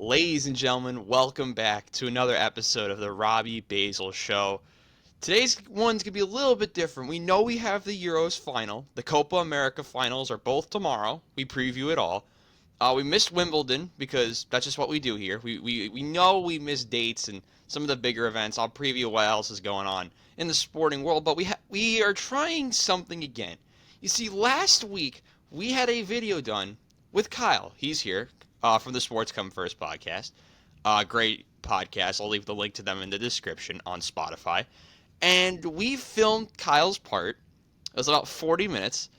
Ladies and gentlemen, welcome back to another episode of the Robbie Basel Show. Today's one's going to be a little bit different. We know we have the Euros final. The Copa America finals are both tomorrow. We preview it all. We missed Wimbledon because that's just what we do here. We know we miss dates and some of the bigger events. I'll preview what else is going on in the sporting world, but we are trying something again. You see, last week we had a video done with Kyle. He's here from the Sports Come First podcast. Great podcast. I'll leave the link to them in the description on Spotify. And we filmed Kyle's part. It was about 40 minutes.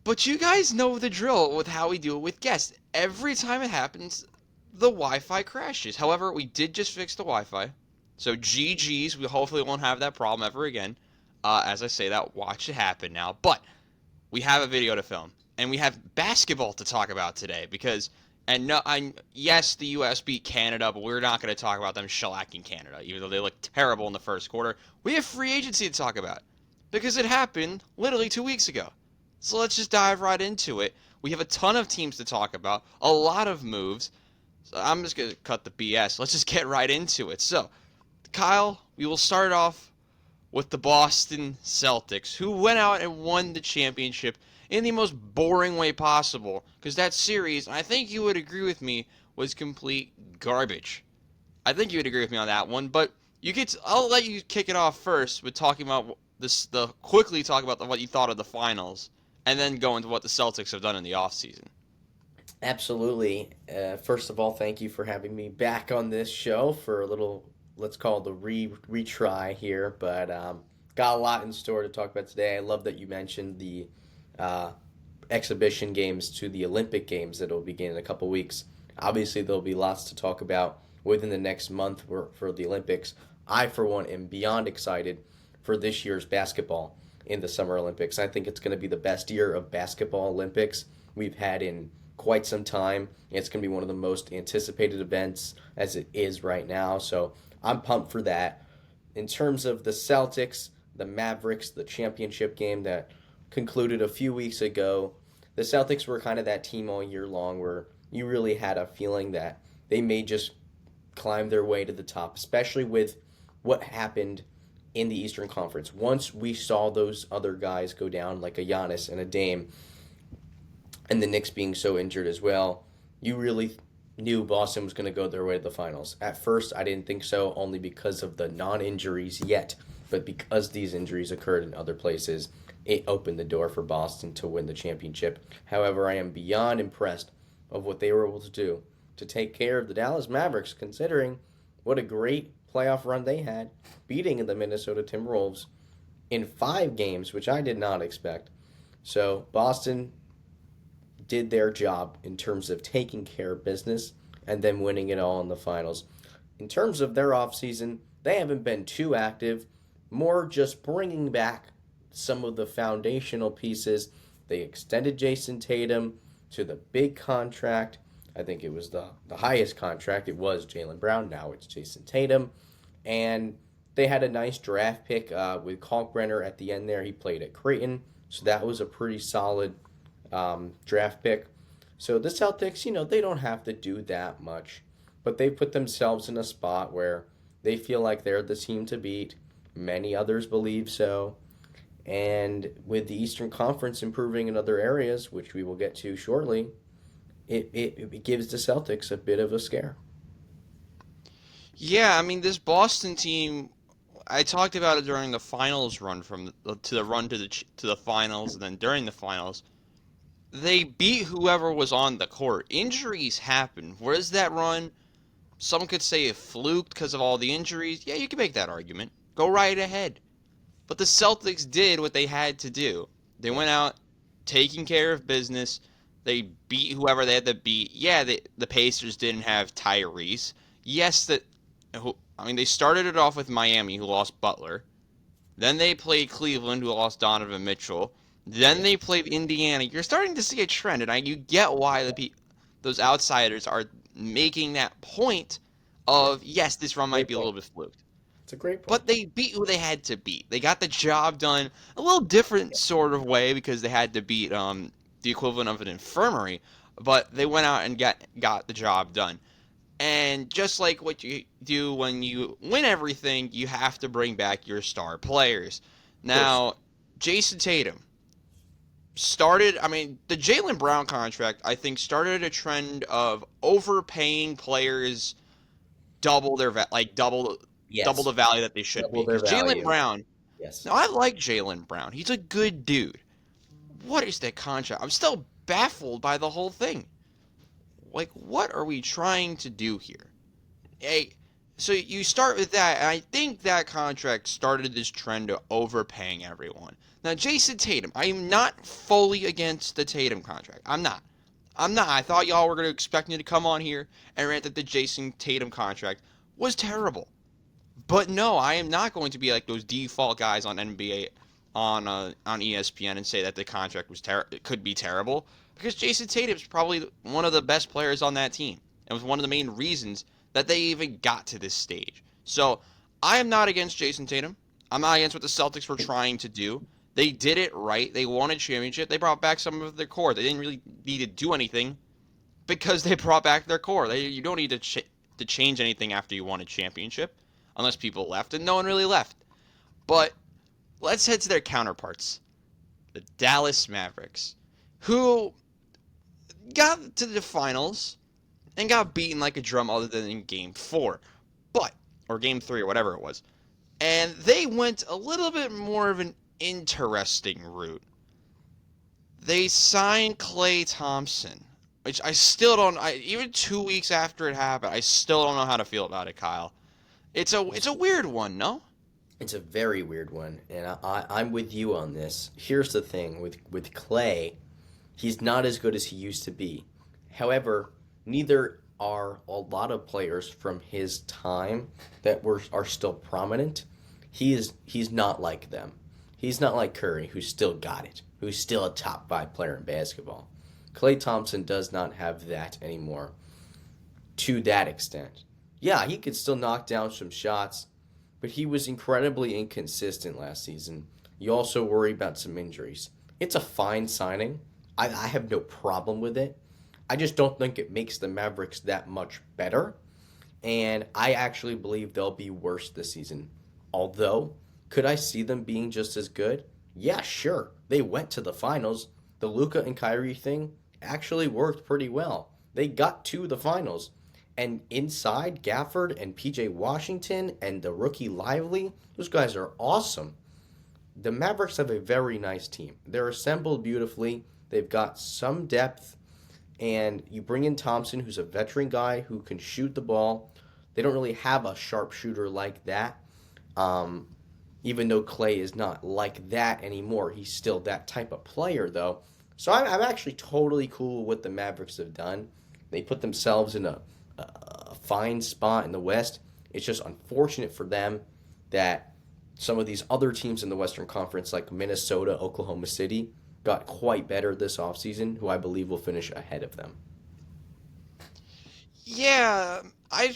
But you guys know the drill with how we do it with guests. Every time it happens, the Wi-Fi crashes. However, we did just fix the Wi-Fi. So GG's, we hopefully won't have that problem ever again. As I say that, watch it happen now. But we have a video to film. And we have basketball to talk about today because, yes, the U.S. beat Canada, but we're not going to talk about them shellacking Canada, even though they looked terrible in the first quarter. We have free agency to talk about because it happened literally 2 weeks ago. So let's just dive right into it. We have a ton of teams to talk about, a lot of moves. So I'm just going to cut the BS. Let's just get right into it. So, Kyle, we will start off with the Boston Celtics, who went out and won the championship in the most boring way possible, because that series, I think you would agree with me, was complete garbage. I think you would agree with me on that one, but I'll let you kick it off first with talking about quickly talk about what you thought of the finals, and then go into what the Celtics have done in the offseason. Absolutely. First of all, thank you for having me back on this show for a little, let's call it the retry here, but got a lot in store to talk about today. I love that you mentioned the uh, exhibition games to the Olympic Games that will begin in a couple weeks. Obviously, there'll be lots to talk about within the next month for the Olympics. I, for one, am beyond excited for this year's basketball in the Summer Olympics. I think it's going to be the best year of basketball Olympics we've had in quite some time. It's going to be one of the most anticipated events as it is right now. So I'm pumped for that. In terms of the Celtics, the Mavericks, the championship game that concluded a few weeks ago, the Celtics were kind of that team all year long where you really had a feeling that they may just climb their way to the top, especially with what happened in the Eastern Conference. Once we saw those other guys go down, like a Giannis and a Dame, and the Knicks being so injured as well, you really knew Boston was going to go their way to the finals. At first, I didn't think so, only because of the non-injuries yet, but because these injuries occurred in other places, it opened the door for Boston to win the championship. However, I am beyond impressed of what they were able to do to take care of the Dallas Mavericks, considering what a great playoff run they had, beating the Minnesota Timberwolves in 5 games, which I did not expect. So Boston did their job in terms of taking care of business and then winning it all in the finals. In terms of their offseason, they haven't been too active, more just bringing back some of the foundational pieces. They extended Jason Tatum to the big contract. I think it was the highest contract. It was Jaylen Brown. Now it's Jason Tatum. And they had a nice draft pick with Kalkbrenner at the end there. He played at Creighton. So that was a pretty solid draft pick. So the Celtics, they don't have to do that much. But they put themselves in a spot where they feel like they're the team to beat. Many others believe so. And with the Eastern Conference improving in other areas, which we will get to shortly, it gives the Celtics a bit of a scare. Yeah, I mean this Boston team. I talked about it during the finals run to the run to the finals, and then during the finals, they beat whoever was on the court. Injuries happen. Where's that run? Some could say it fluked because of all the injuries. Yeah, you can make that argument. Go right ahead. But the Celtics did what they had to do. They went out taking care of business. They beat whoever they had to beat. Yeah, the Pacers didn't have Tyrese. Yes, they started it off with Miami, who lost Butler. Then they played Cleveland, who lost Donovan Mitchell. Then they played Indiana. You're starting to see a trend, and you get why those outsiders are making that point Yeah, of, yes, this run might great be a point. little bit fluked. It's a great point. But they beat who they had to beat. They got the job done a little different sort of way because they had to beat the equivalent of an infirmary, but they went out and got the job done. And just like what you do when you win everything, you have to bring back your star players. Of course. Now, Jason Tatum started, I mean, the Jaylen Brown contract, I think, started a trend of overpaying players double their, double Yes. the value that they should be. Double their Because Jaylen value. Brown, Yes. now I like Jaylen Brown. He's a good dude. What is that contract? I'm still baffled by the whole thing. Like, what are we trying to do here? Hey, so you start with that, and I think that contract started this trend of overpaying everyone. Now, Jason Tatum, I am not fully against the Tatum contract. I'm not. I'm not. I thought y'all were going to expect me to come on here and rant that the Jason Tatum contract was terrible. But no, I am not going to be like those default guys on NBA on ESPN and say that the contract was it could be terrible because Jason Tatum's probably one of the best players on that team and was one of the main reasons that they even got to this stage. So I am not against Jason Tatum. I'm not against what the Celtics were trying to do. They did it right. They won a championship. They brought back some of their core. They didn't really need to do anything because they brought back their core. You don't need to change anything after you won a championship, unless people left, and no one really left. But let's head to their counterparts, the Dallas Mavericks, who got to the finals and got beaten like a drum other than in game 4. But or game 3 or whatever it was. And they went a little bit more of an interesting route. They signed Klay Thompson, which I still don't even 2 weeks after it happened, I still don't know how to feel about it, Kyle. It's a weird one, no? It's a very weird one, and I'm with you on this. Here's the thing with Clay, he's not as good as he used to be. However, neither are a lot of players from his time that are still prominent. He's not like them. He's not like Curry, who's still got it, who's still a top 5 player in basketball. Klay Thompson does not have that anymore to that extent. Yeah, he could still knock down some shots, but he was incredibly inconsistent last season. You also worry about some injuries. It's a fine signing. I have no problem with it. I just don't think it makes the Mavericks that much better. And I actually believe they'll be worse this season. Although, could I see them being just as good? Yeah, sure. They went to the finals. The Luka and Kyrie thing actually worked pretty well. They got to the finals. And inside, Gafford and PJ Washington and the rookie Lively, those guys are awesome. The Mavericks have a very nice team. They're assembled beautifully. They've got some depth. And you bring in Thompson, who's a veteran guy who can shoot the ball. They don't really have a sharpshooter like that. Even though Clay is not like that anymore, he's still that type of player, though. So I'm actually totally cool with what the Mavericks have done. They put themselves in a fine spot in the West. It's just unfortunate for them that some of these other teams in the Western Conference, like Minnesota, Oklahoma City, got quite better this offseason, who I believe will finish ahead of them. Yeah, like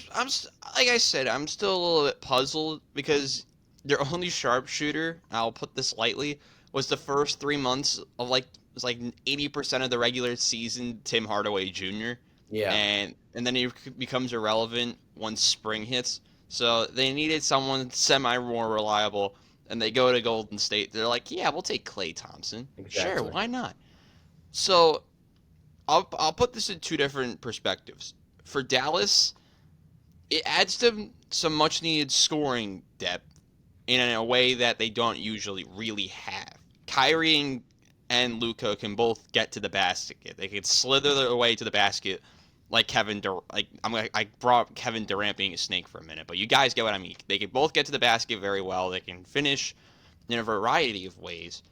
I said, I'm still a little bit puzzled because their only sharpshooter, I'll put this lightly, was the first 3 months of like it was like 80% of the regular season Tim Hardaway Jr. Yeah, and then he becomes irrelevant once spring hits. So they needed someone semi more reliable, and they go to Golden State. They're like, yeah, we'll take Klay Thompson. Sure, exactly. why not? So I'll put this in two different perspectives. For Dallas, it adds them some much needed scoring depth in a way that they don't usually really have. Kyrie and Luka can both get to the basket. They can slither their way to the basket like Kevin Durant. I brought Kevin Durant being a snake for a minute, but you guys get what I mean. They can both get to the basket very well. They can finish in a variety of ways,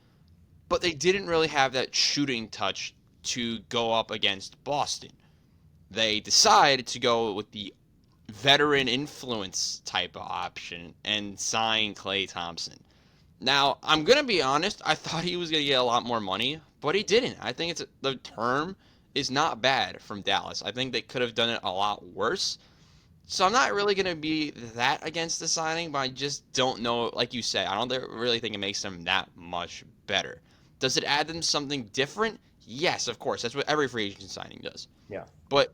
but they didn't really have that shooting touch to go up against Boston. They decided to go with the veteran influence type of option and sign Klay Thompson. Now, I'm going to be honest, I thought he was going to get a lot more money, but he didn't. I think the term is not bad from Dallas. I think they could have done it a lot worse. So I'm not really going to be that against the signing, but I just don't know, like you said, I don't really think it makes them that much better. Does it add them something different? Yes, of course. That's what every free agent signing does. Yeah. But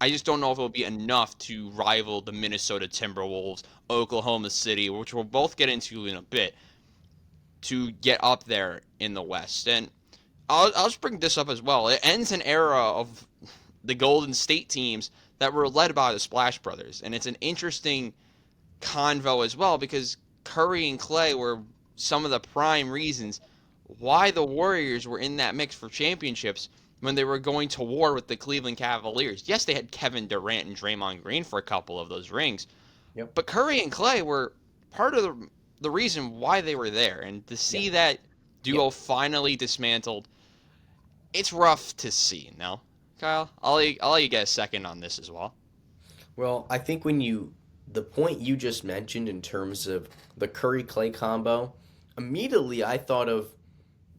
I just don't know if it'll be enough to rival the Minnesota Timberwolves, Oklahoma City, which we'll both get into in a bit, to get up there in the West. And I'll just bring this up as well. It ends an era of the Golden State teams that were led by the Splash Brothers, and it's an interesting convo as well because Curry and Clay were some of the prime reasons why the Warriors were in that mix for championships when they were going to war with the Cleveland Cavaliers. Yes, they had Kevin Durant and Draymond Green for a couple of those rings, Yep. but Curry and Clay were part of the reason why they were there. And to Yeah. see that Yeah. duo finally dismantled, it's rough to see. No, Kyle, I'll let you get a second on this as well. Well, I think the point you just mentioned in terms of the Curry Clay combo, immediately I thought of,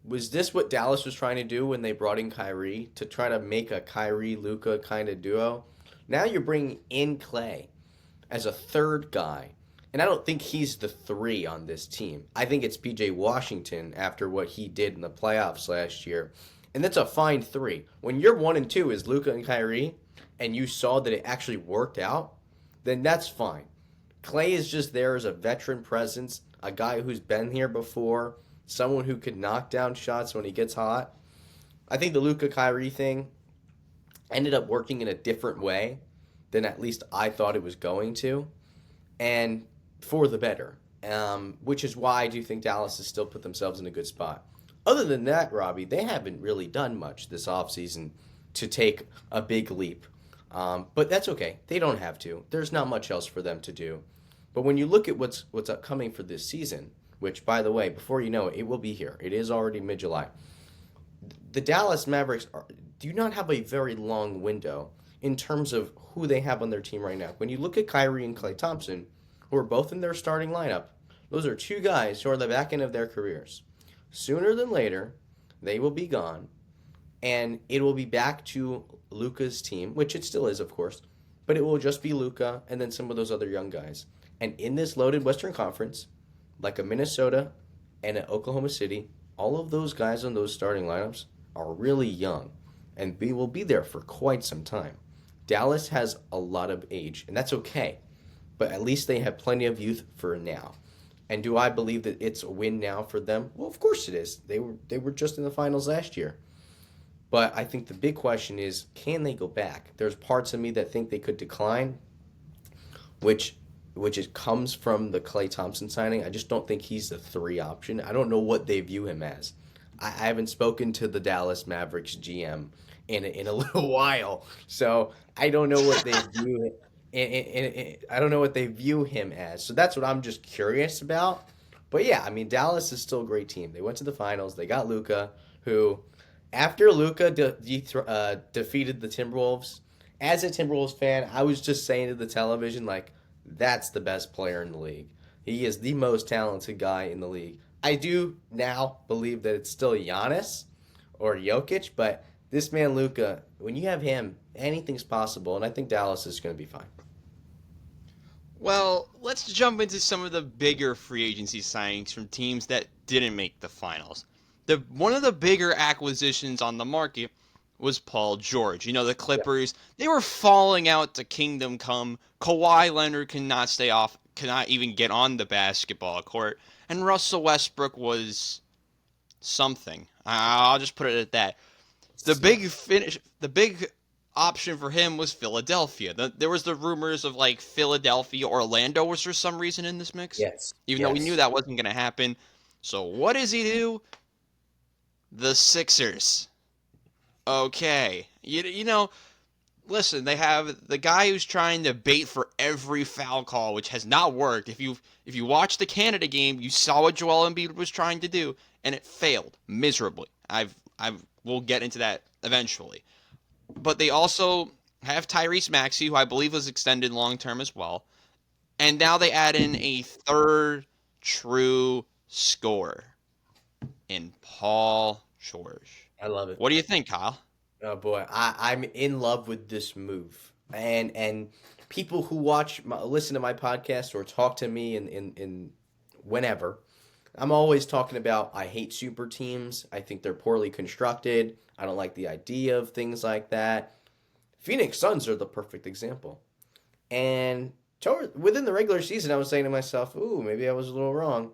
was this what Dallas was trying to do when they brought in Kyrie to try to make a Kyrie Luka kind of duo? Now you're bringing in Clay as a third guy. And I don't think he's the three on this team. I think it's PJ Washington after what he did in the playoffs last year. And that's a fine three. When your 1 and 2 is Luka and Kyrie, and you saw that it actually worked out, then that's fine. Clay is just there as a veteran presence, a guy who's been here before, someone who could knock down shots when he gets hot. I think the Luka Kyrie thing ended up working in a different way than at least I thought it was going to, and for the better, which is why I do think Dallas has still put themselves in a good spot. Other than that, Robbie, they haven't really done much this offseason to take a big leap. But that's okay. They don't have to. There's not much else for them to do. But when you look at what's upcoming for this season, which, by the way, before you know it, it will be here. It is already mid-July. The Dallas Mavericks do not have a very long window in terms of who they have on their team right now. When you look at Kyrie and Klay Thompson, who are both in their starting lineup, those are two guys who are the back end of their careers. Sooner than later, they will be gone, and it will be back to Luka's team, which it still is, of course, but it will just be Luka and then some of those other young guys. And in this loaded Western Conference, like a Minnesota and an Oklahoma City, all of those guys on those starting lineups are really young, and we will be there for quite some time. Dallas has a lot of age, and that's okay, but at least they have plenty of youth for now. And do I believe that it's a win now for them? Well, of course it is. They were just in the finals last year. But I think the big question is, can they go back? There's parts of me that think they could decline, which it comes from the Klay Thompson signing. I just don't think he's the three option. I don't know what they view him as. I haven't spoken to the Dallas Mavericks GM in a little while, so I don't know what they view. I don't know what they view him as. So that's what I'm just curious about. But yeah, I mean, Dallas is still a great team. They went to the finals. They got Luka, who, after Luka defeated the Timberwolves, as a Timberwolves fan, I was just saying to the television, like, that's the best player in the league. He is the most talented guy in the league. I do now believe that it's still Giannis or Jokic, but this man Luka, when you have him, anything's possible, and I think Dallas is going to be fine. Well, let's jump into some of the bigger free agency signings from teams that didn't make the finals. One of the bigger acquisitions on the market was Paul George. You know, the Yeah. Clippers, they were falling out to Kingdom Come. Kawhi Leonard cannot stay off, cannot even get on the basketball court. And Russell Westbrook was something. I'll just put it at that. The big option for him was Philadelphia. There was the rumors of like Philadelphia, Orlando was for some reason in this mix, Yes. even though we knew Yes. that wasn't going to happen. So what does he do? The Sixers. Okay, you know, listen, they have the guy who's trying to bait for every foul call, which has not worked. If you watch the Canada game, you saw what Joel Embiid was trying to do, and it failed miserably. I've we'll get into that eventually. But they also have Tyrese Maxey, who I believe was extended long term as well. And now they add in a third true scorer in Paul George. I love it. What do you think, Kyle? Oh boy, I'm in love with this move, and people who listen to my podcast or talk to me in whenever, I'm always talking about I hate super teams. I think they're poorly constructed. I don't like the idea of things like that. Phoenix Suns are the perfect example. And within the regular season, I was saying to myself, ooh, maybe I was a little wrong.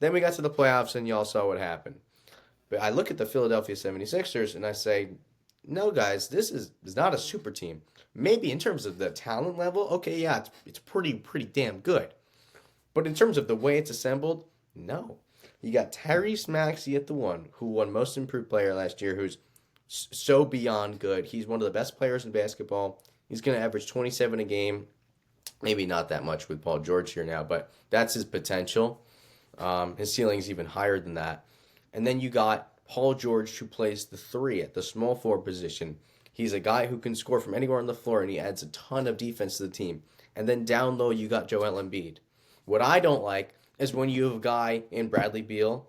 Then we got to the playoffs and y'all saw what happened. But I look at the Philadelphia 76ers and I say, no, guys, this is not a super team. Maybe in terms of the talent level, okay, yeah, it's pretty damn good. But in terms of the way it's assembled, no. You got Tyrese Maxey at the one, who won Most Improved Player last year, who's so beyond good. He's one of the best players in basketball. He's going to average 27 a game. Maybe not that much with Paul George here now, but that's his potential. His ceiling is even higher than that. And then you got Paul George, who plays the three at the small forward position. He's a guy who can score from anywhere on the floor, and he adds a ton of defense to the team. And then down low, you got Joel Embiid. What I don't like is when you have a guy in Bradley Beal,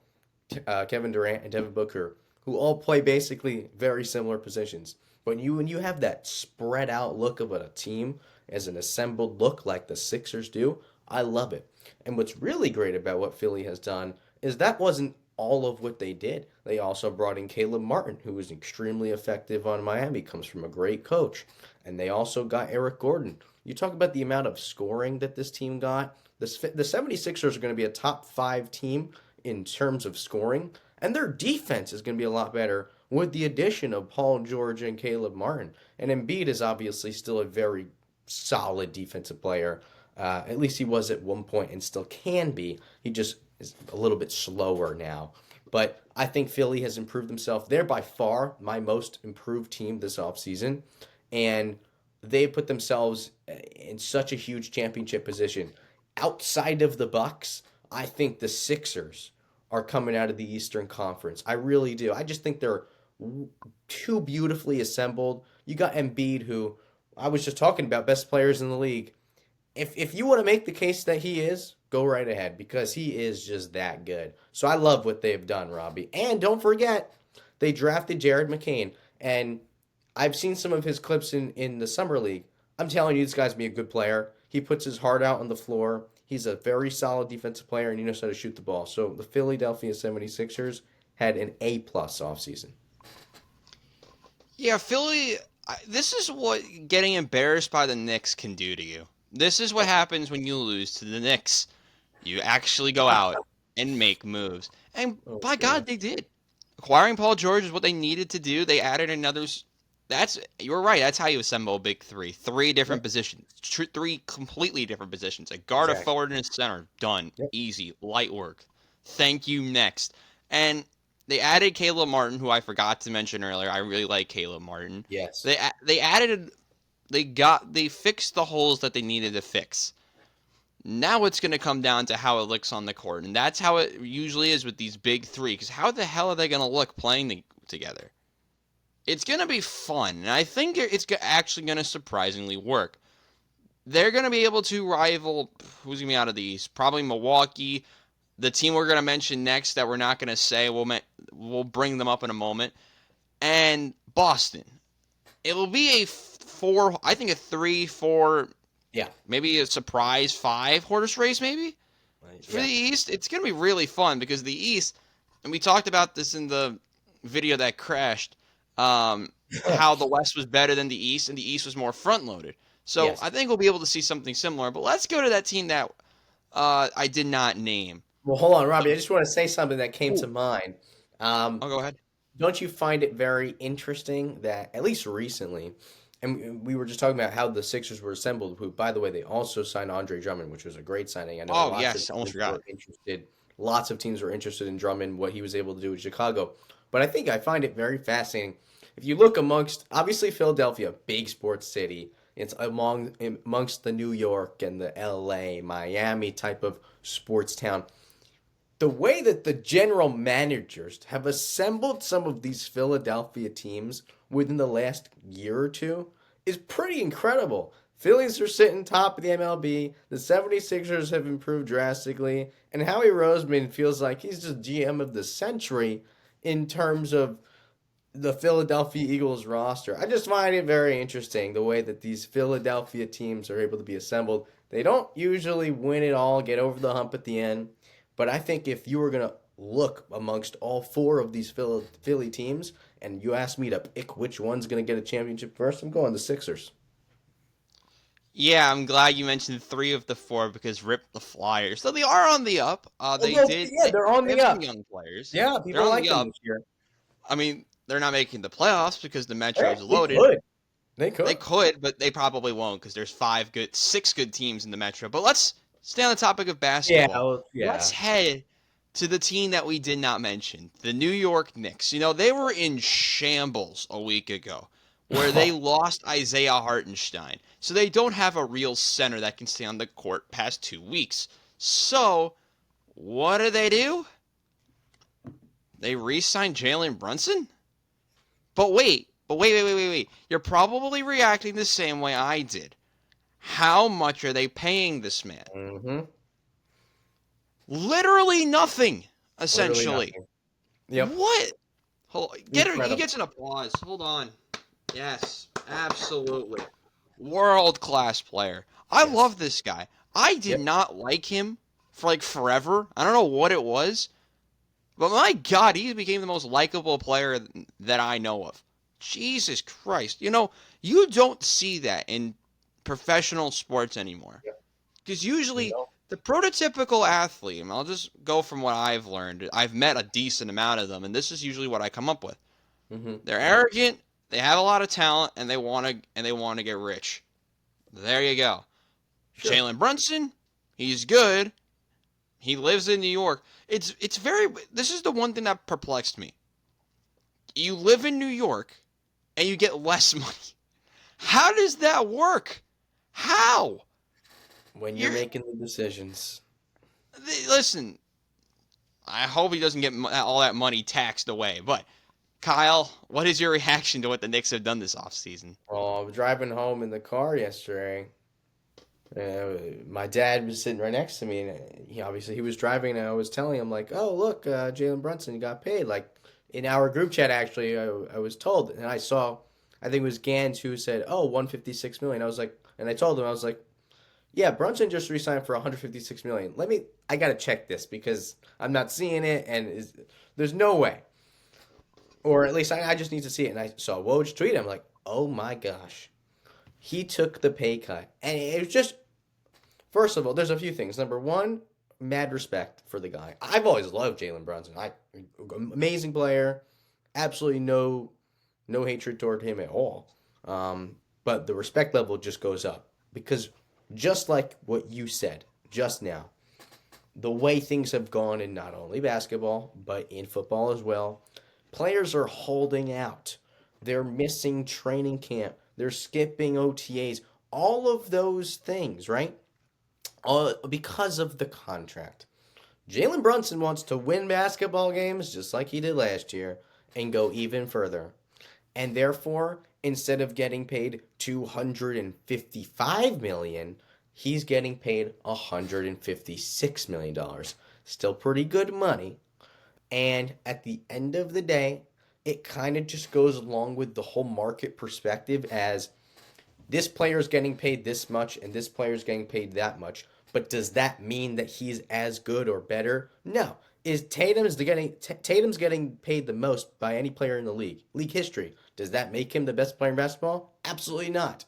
Kevin Durant, and Devin Booker, who all play basically very similar positions. But when you have that spread out look of a team as an assembled look like the Sixers do, I love it. And what's really great about what Philly has done is that wasn't all of what they did. They also brought in Caleb Martin, who was extremely effective on Miami, comes from a great coach. And they also got Eric Gordon. You talk about the amount of scoring that this team got. The 76ers are going to be a top 5 team in terms of scoring, and their defense is going to be a lot better with the addition of Paul George and Caleb Martin. And Embiid is obviously still a very solid defensive player. At least he was at one point and still can be. He just is a little bit slower now. But I think Philly has improved themselves. They're by far my most improved team this offseason. And they put themselves in such a huge championship position. Outside of the Bucks, I think the Sixers are coming out of the Eastern Conference. I really do. I just think they're too beautifully assembled. You got Embiid, who I was just talking about, best players in the league. If you want to make the case that he is, go right ahead because he is just that good. So I love what they've done, Robbie. And don't forget, they drafted Jared McCain. And I've seen some of his clips in the Summer League. I'm telling you, this guy's be a good player. He puts his heart out on the floor. He's a very solid defensive player, and he knows how to shoot the ball. So the Philadelphia 76ers had an A-plus offseason. Yeah, Philly, this is what getting embarrassed by the Knicks can do to you. This is what happens when you lose to the Knicks. You actually go out and make moves. And Oh, by God. God, they did. Acquiring Paul George is what they needed to do. They added another. That's you're right. That's how you assemble a big three. Three different Yep, positions. Three completely different positions. A guard, a exactly. forward, and a center. Done. Yep. Easy. Light work. Thank you. Next. And they added Caleb Martin, who I forgot to mention earlier. I really like Caleb Martin. Yes. They added. They fixed the holes that they needed to fix. Now it's going to come down to how it looks on the court, and that's how it usually is with these big three. Because how the hell are they going to look playing together? It's going to be fun, and I think it's actually going to surprisingly work. They're going to be able to rival who's going to be out of the East? Probably Milwaukee. The team we're going to mention next that we're not going to say, we'll bring them up in a moment, and Boston. It will be a four, I think a 3-4, Yeah. maybe a surprise 5 horse race, maybe for the Yeah. East. It's going to be really fun because the East, and we talked about this in the video that crashed, how the West was better than the East, and the East was more front loaded. So Yes. I think we'll be able to see something similar. But let's go to that team that I did not name. Well, hold on, The, Robbie. I just want to say something that came oh, to mind. Um, I'll go ahead. don't you find it very interesting that, at least recently, and we were just talking about how the Sixers were assembled, who, by the way, they also signed Andre Drummond, which was a great signing. I know Oh yes, I almost forgot. lots of teams were interested in Drummond, what he was able to do in Chicago. But I think I find it very fascinating. If you look amongst, obviously, Philadelphia, big sports city, it's amongst the New York and the LA, Miami type of sports town. The way that the general managers have assembled some of these Philadelphia teams within the last year or two is pretty incredible. Phillies are sitting top of the MLB. The 76ers have improved drastically. And Howie Roseman feels like he's just GM of the century in terms of the Philadelphia Eagles roster. I just find it very interesting the way that these Philadelphia teams are able to be assembled. They don't usually win it all, get over the hump at the end. But I think if you were going to look amongst all 4 of these Philly teams and you ask me to pick which one's going to get a championship first, I'm going the Sixers. Yeah, I'm glad you mentioned 3 of the 4 because rip the Flyers. So they are on the up. They did. They're on They the have some up. young players. Yeah, They're people on like the them up. this year. I mean, they're not making the playoffs because the Metro is They loaded. could. They They could. could, but they probably won't because there's 6 good teams in the Metro. But let's stay on the topic of Yeah, basketball. Let's yeah. head to the team that we did not mention, the New York Knicks. They were in shambles a week ago where they lost Isaiah Hartenstein. So they don't have a real center that can stay on the court past 2 weeks. So what do? They re-signed Jalen Brunson? But wait. You're probably reacting the same way I did. How much are they paying this man? Mm-hmm. Literally nothing, Literally essentially. nothing. Yep. What? He Incredible. gets an applause. Hold on. Yes, absolutely. World class player. I Yes. love this guy. I did Yep. not like him for like forever. I don't know what it was, but my God, he became the most likable player that I know of. Jesus Christ. You don't see that in professional sports anymore. Yep. Because usually No. the prototypical athlete, and I'll just go from what I've learned. I've met a decent amount of them, and this is usually what I come up with. Mm-hmm. They're arrogant, they have a lot of talent, and they want to get rich. There you go. Sure. Jalen Brunson, he's good. He lives in New York. It's very. This is the one thing that perplexed me. You live in New York, and you get less money. How does that work? How? When you're You're making the decisions. listen. I hope he doesn't get all that money taxed away. But Kyle, what is your reaction to what the Knicks have done this offseason? Well, I was driving home in the car yesterday. My dad was sitting right next to me, and he was driving, and I was telling him like, "Oh, look, Jalen Brunson got paid." Like in our group chat, actually, I was told, and I saw, I think it was Gans who said, "Oh, 156 million." I was like, and I told him, I was like, "Yeah, Brunson just re-signed for 156 million. I gotta check this because I'm not seeing it, and there's no way, or at least I just need to see it." And I saw Woj tweet. I'm like, "Oh my gosh." He took the pay cut. And it was just, first of all, there's a few things. Number one, mad respect for the guy. I've always loved Jalen Brunson. Amazing player. Absolutely no hatred toward him at all. But the respect level just goes up. Because just like what you said just now, the way things have gone in not only basketball, but in football as well, players are holding out. They're missing training camp. They're skipping OTAs. All of those things, right? Because of the contract. Jalen Brunson wants to win basketball games just like he did last year and go even further. And therefore, instead of getting paid $255 million, he's getting paid $156 million. Still pretty good money. And at the end of the day, it kind of just goes along with the whole market perspective as this player's getting paid this much and this player's getting paid that much. But does that mean that he's as good or better? No. Tatum's getting paid the most by any player in the league history? Does that make him the best player in basketball? Absolutely not.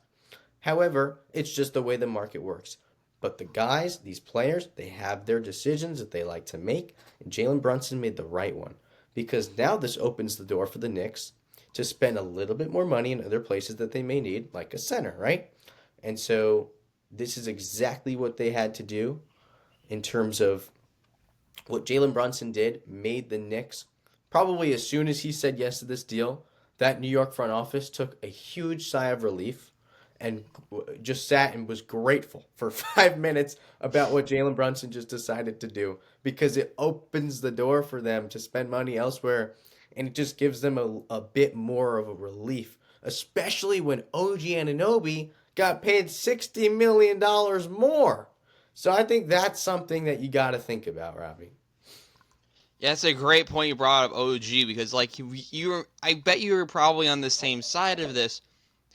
However, it's just the way the market works. But the guys, these players, they have their decisions that they like to make, and Jalen Brunson made the right one because now this opens the door for the Knicks to spend a little bit more money in other places that they may need, like a center, right? And so this is exactly what they had to do in terms of what Jalen Brunson did, made the Knicks probably as soon as he said yes to this deal, that New York front office took a huge sigh of relief and just sat and was grateful for 5 minutes about what Jalen Brunson just decided to do because it opens the door for them to spend money elsewhere and it just gives them a bit more of a relief, especially when OG Anunoby got paid $60 million more. So I think that's something that you got to think about, Robbie. Yeah, that's a great point you brought up, OG, because like I bet you were probably on the same side of this,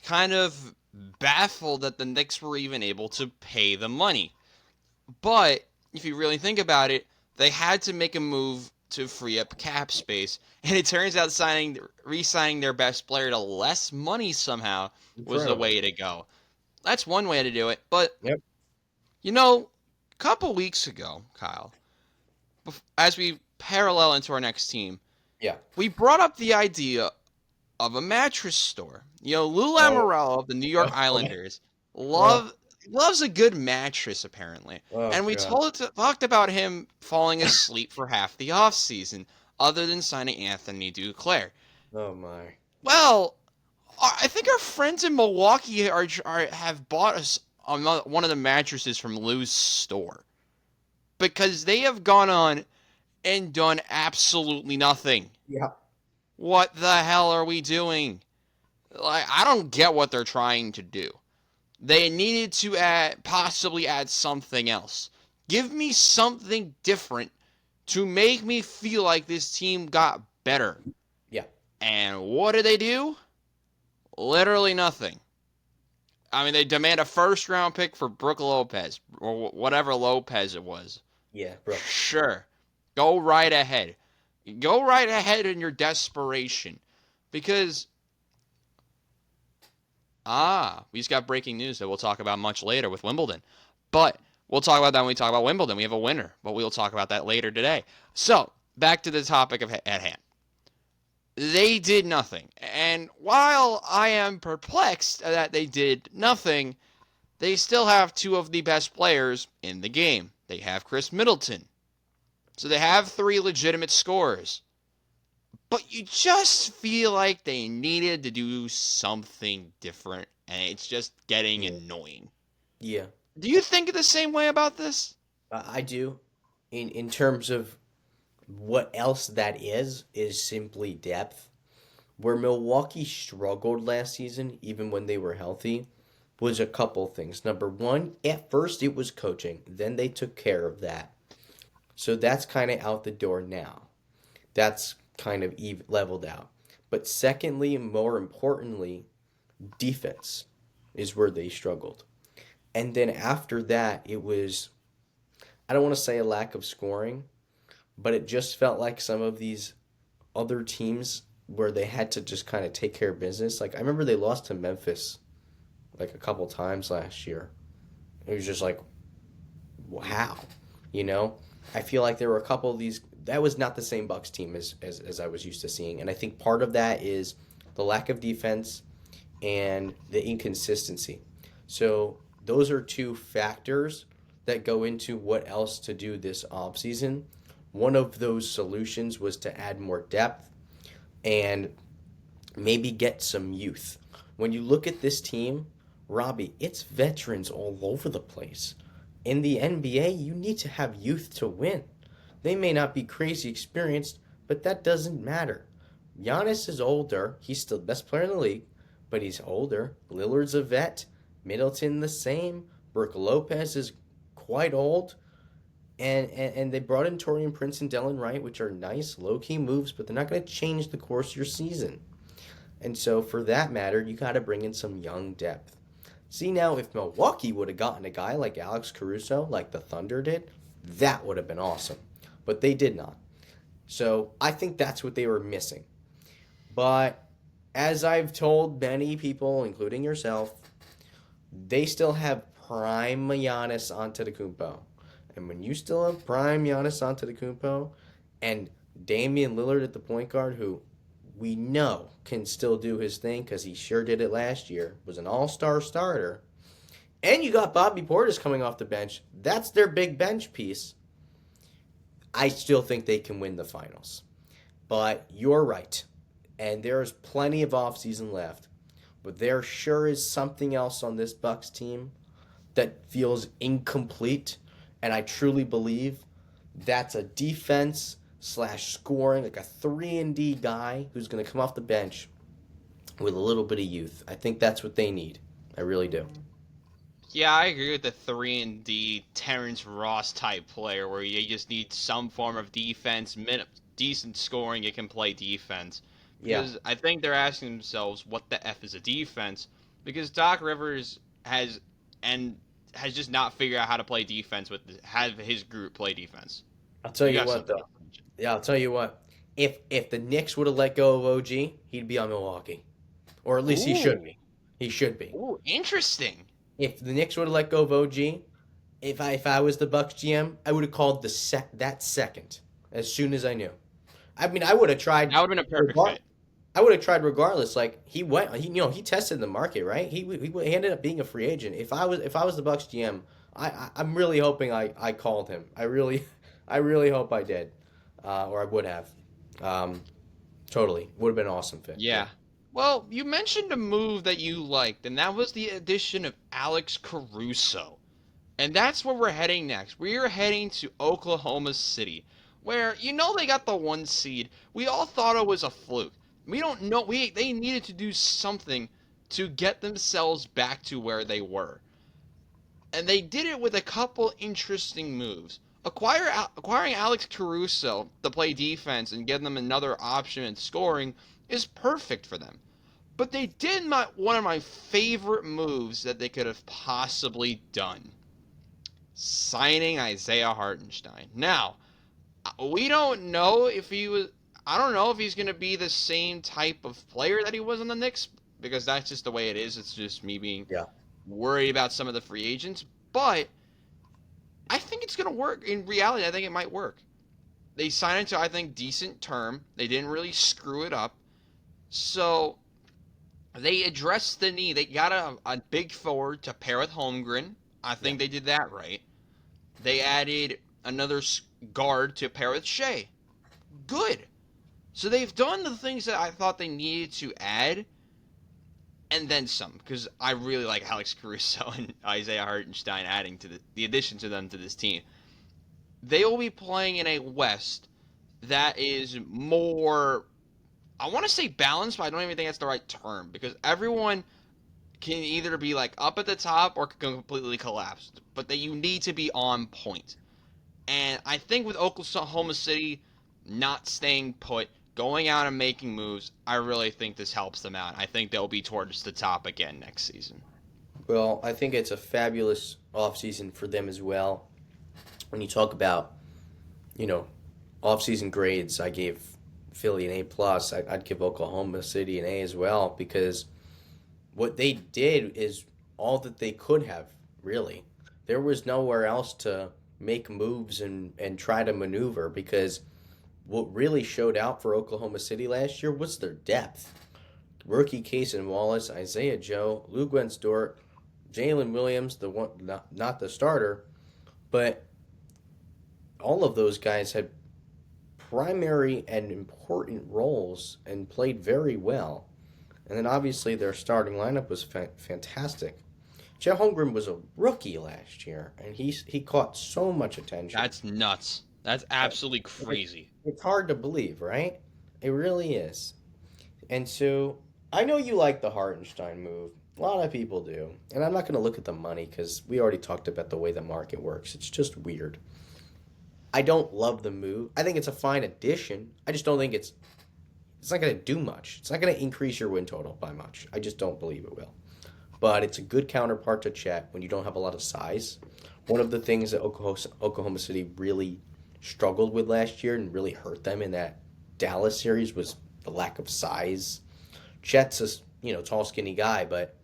kind of baffled that the Knicks were even able to pay the money. But if you really think about it, they had to make a move to free up cap space. And it turns out re-signing their best player to less money somehow was the Incredible. way to go. That's one way to do it. But, Yep. a couple weeks ago, Kyle, as we parallel into our next team, Yeah. we brought up the idea of a mattress store. Lou Oh. Lamoriello of the New York Oh. Islanders Oh, loves a good mattress apparently, oh and we God. talked about him falling asleep for half the offseason, other than signing Anthony Duclair. Oh my. Well, I think our friends in Milwaukee have bought us one of the mattresses from Lou's store because they have gone on and done absolutely nothing. Yeah. What the hell are we doing? Like, I don't get what they're trying to do. They needed to possibly add something else. Give me something different to make me feel like this team got better. Yeah. And what did they do? Literally nothing. I mean, they demand a first round pick for Brooke Lopez, or whatever Lopez it was. Yeah, bro. Sure. Go right ahead. Go right ahead in your desperation. Because we just got breaking news that we'll talk about much later with Wimbledon. But we'll talk about that when we talk about Wimbledon. We have a winner, but we'll talk about that later today. So, back to the topic at hand. They did nothing. And while I am perplexed that they did nothing, they still have two of the best players in the game. They have Chris Middleton. So they have three legitimate scorers. But you just feel like they needed to do something different, and it's just getting Yeah. annoying. Yeah. Do you think the same way about this? I do. In terms of what else that is simply depth. Where Milwaukee struggled last season, even when they were healthy, was a couple things. Number one, at first it was coaching. Then they took care of that. So that's kind of out the door now. That's kind of leveled out. But secondly, and more importantly, defense is where they struggled. And then after that, it was, I don't want to say a lack of scoring, but it just felt like some of these other teams where they had to just kind of take care of business. Like I remember they lost to Memphis like a couple times last year. It was just like, wow, you know. I feel like there were a couple of these. That was not the same Bucks team as I was used to seeing, and I think part of that is the lack of defense and the inconsistency. So those are two factors that go into what else to do this offseason. One of those solutions was to add more depth and maybe get some youth. When you look at this team, Robbie, it's veterans all over the place. In the NBA, you need to have youth to win. They may not be crazy experienced, but that doesn't matter. Giannis is older. He's still the best player in the league, but he's older. Lillard's a vet. Middleton the same. Brooke Lopez is quite old. And they brought in Torian Prince and Delon Wright, which are nice, low-key moves, but they're not going to change the course of your season. And so for that matter, you got to bring in some young depth. See now, if Milwaukee would have gotten a guy like Alex Caruso, like the Thunder did, that would have been awesome. But they did not. So I think that's what they were missing. But as I've told many people, including yourself, they still have prime Giannis Antetokounmpo. And when you still have prime Giannis Antetokounmpo and Damian Lillard at the point guard, who we know can still do his thing because he sure did it last year, was an all-star starter, and you got Bobby Portis coming off the bench, that's their big bench piece. I still think they can win the finals. But you're right. And there's plenty of offseason left. But there sure is something else on this Bucks team that feels incomplete. And I truly believe that's a defense slash scoring, like a 3-and-D guy who's going to come off the bench with a little bit of youth. I think that's what they need. I really do. Yeah, I agree with the 3-and-D Terrence Ross type player where you just need some form of defense, decent scoring, you can play defense. Yeah. Because I think they're asking themselves what the F is a defense because Doc Rivers has just not figured out how to play defense have his group play defense. I'll tell You you got what, something though. else. Yeah, I'll tell you what. If the Knicks would have let go of OG, he'd be on Milwaukee, or at least he should Ooh, be. He should be. ooh, interesting. If the Knicks would have let go of OG, if I was the Bucks GM, I would have called that second as soon as I knew. I mean, I would have tried. That would have been a perfect fit. I would have tried regardless. Like he went, he tested the market, right? He ended up being a free agent. If I was the Bucks GM, I'm really hoping I called him. I really I really hope I did, or I would have. Um, totally would have been an awesome fit. Yeah. Yeah. Well, you mentioned a move that you liked, and that was the addition of Alex Caruso. And that's where we're heading next. We're heading to Oklahoma City, where they got the 1 seed. We all thought it was a fluke. We don't know. They needed to do something to get themselves back to where they were, and they did it with a couple interesting moves. Acquiring Alex Caruso to play defense and give them another option in scoring is perfect for them. But they did one of my favorite moves that they could have possibly done: signing Isaiah Hartenstein. Now, we don't know if he was. I don't know if he's going to be the same type of player that he was on the Knicks, because that's just the way it is. It's just me being Yeah. worried about some of the free agents. But I think it's going to work. In reality, I think it might work. They signed it to, I think, decent term. They didn't really screw it up. So they addressed the need. They got a big forward to pair with Holmgren. I Yeah. think they did that right. They added another guard to pair with Shea. Good. So they've done the things that I thought they needed to add, and then some, because I really like Alex Caruso and Isaiah Hartenstein adding to the addition to them to this team. They will be playing in a West that is more, I want to say balanced, but I don't even think that's the right term, because everyone can either be like up at the top or can completely collapse, but that you need to be on point. And I think with Oklahoma City not staying put, going out and making moves, I really think this helps them out. I think they'll be towards the top again next season. Well, I think it's a fabulous offseason for them as well. When you talk about, you know, offseason grades, I gave Philly an A plus. I'd give Oklahoma City an A as well, because what they did is all that they could have, really. There was nowhere else to make moves and try to maneuver, because what really showed out for Oklahoma City last year was their depth. Rookie Case and Wallace, Isaiah Joe, Lou Dort, Jalen Williams, the one not the starter, but all of those guys had primary and important roles and played very well. And then obviously their starting lineup was fantastic. Chet Holmgren was a rookie last year, and he caught so much attention. That's nuts. That's absolutely crazy. It's hard to believe, right? It really is. And so I know you like the Hartenstein move. A lot of people do. And I'm not going to look at the money, because we already talked about the way the market works. It's just weird. I don't love the move. I think it's a fine addition. I just don't think it's not going to do much. It's not going to increase your win total by much. I just don't believe it will. But it's a good counterpart to Chet when you don't have a lot of size. One of the things that Oklahoma City really struggled with last year and really hurt them in that Dallas series was the lack of size. Chet's a tall, skinny guy, but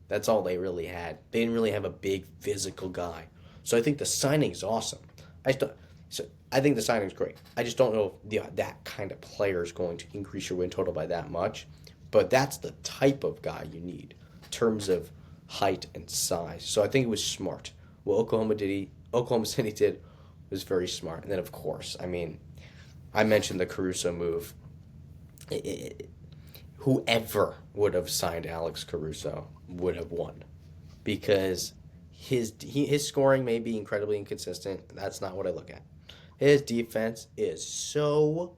that's all they really had. They didn't really have a big physical guy. So I think the signing's awesome. I think the signing's great. I just don't know if that kind of player is going to increase your win total by that much. But that's the type of guy you need in terms of height and size. So I think it was smart. What Oklahoma City did was very smart. And then, of course, I mean, I mentioned the Caruso move. Whoever would have signed Alex Caruso would have won, because his scoring may be incredibly inconsistent. That's not what I look at. His defense is so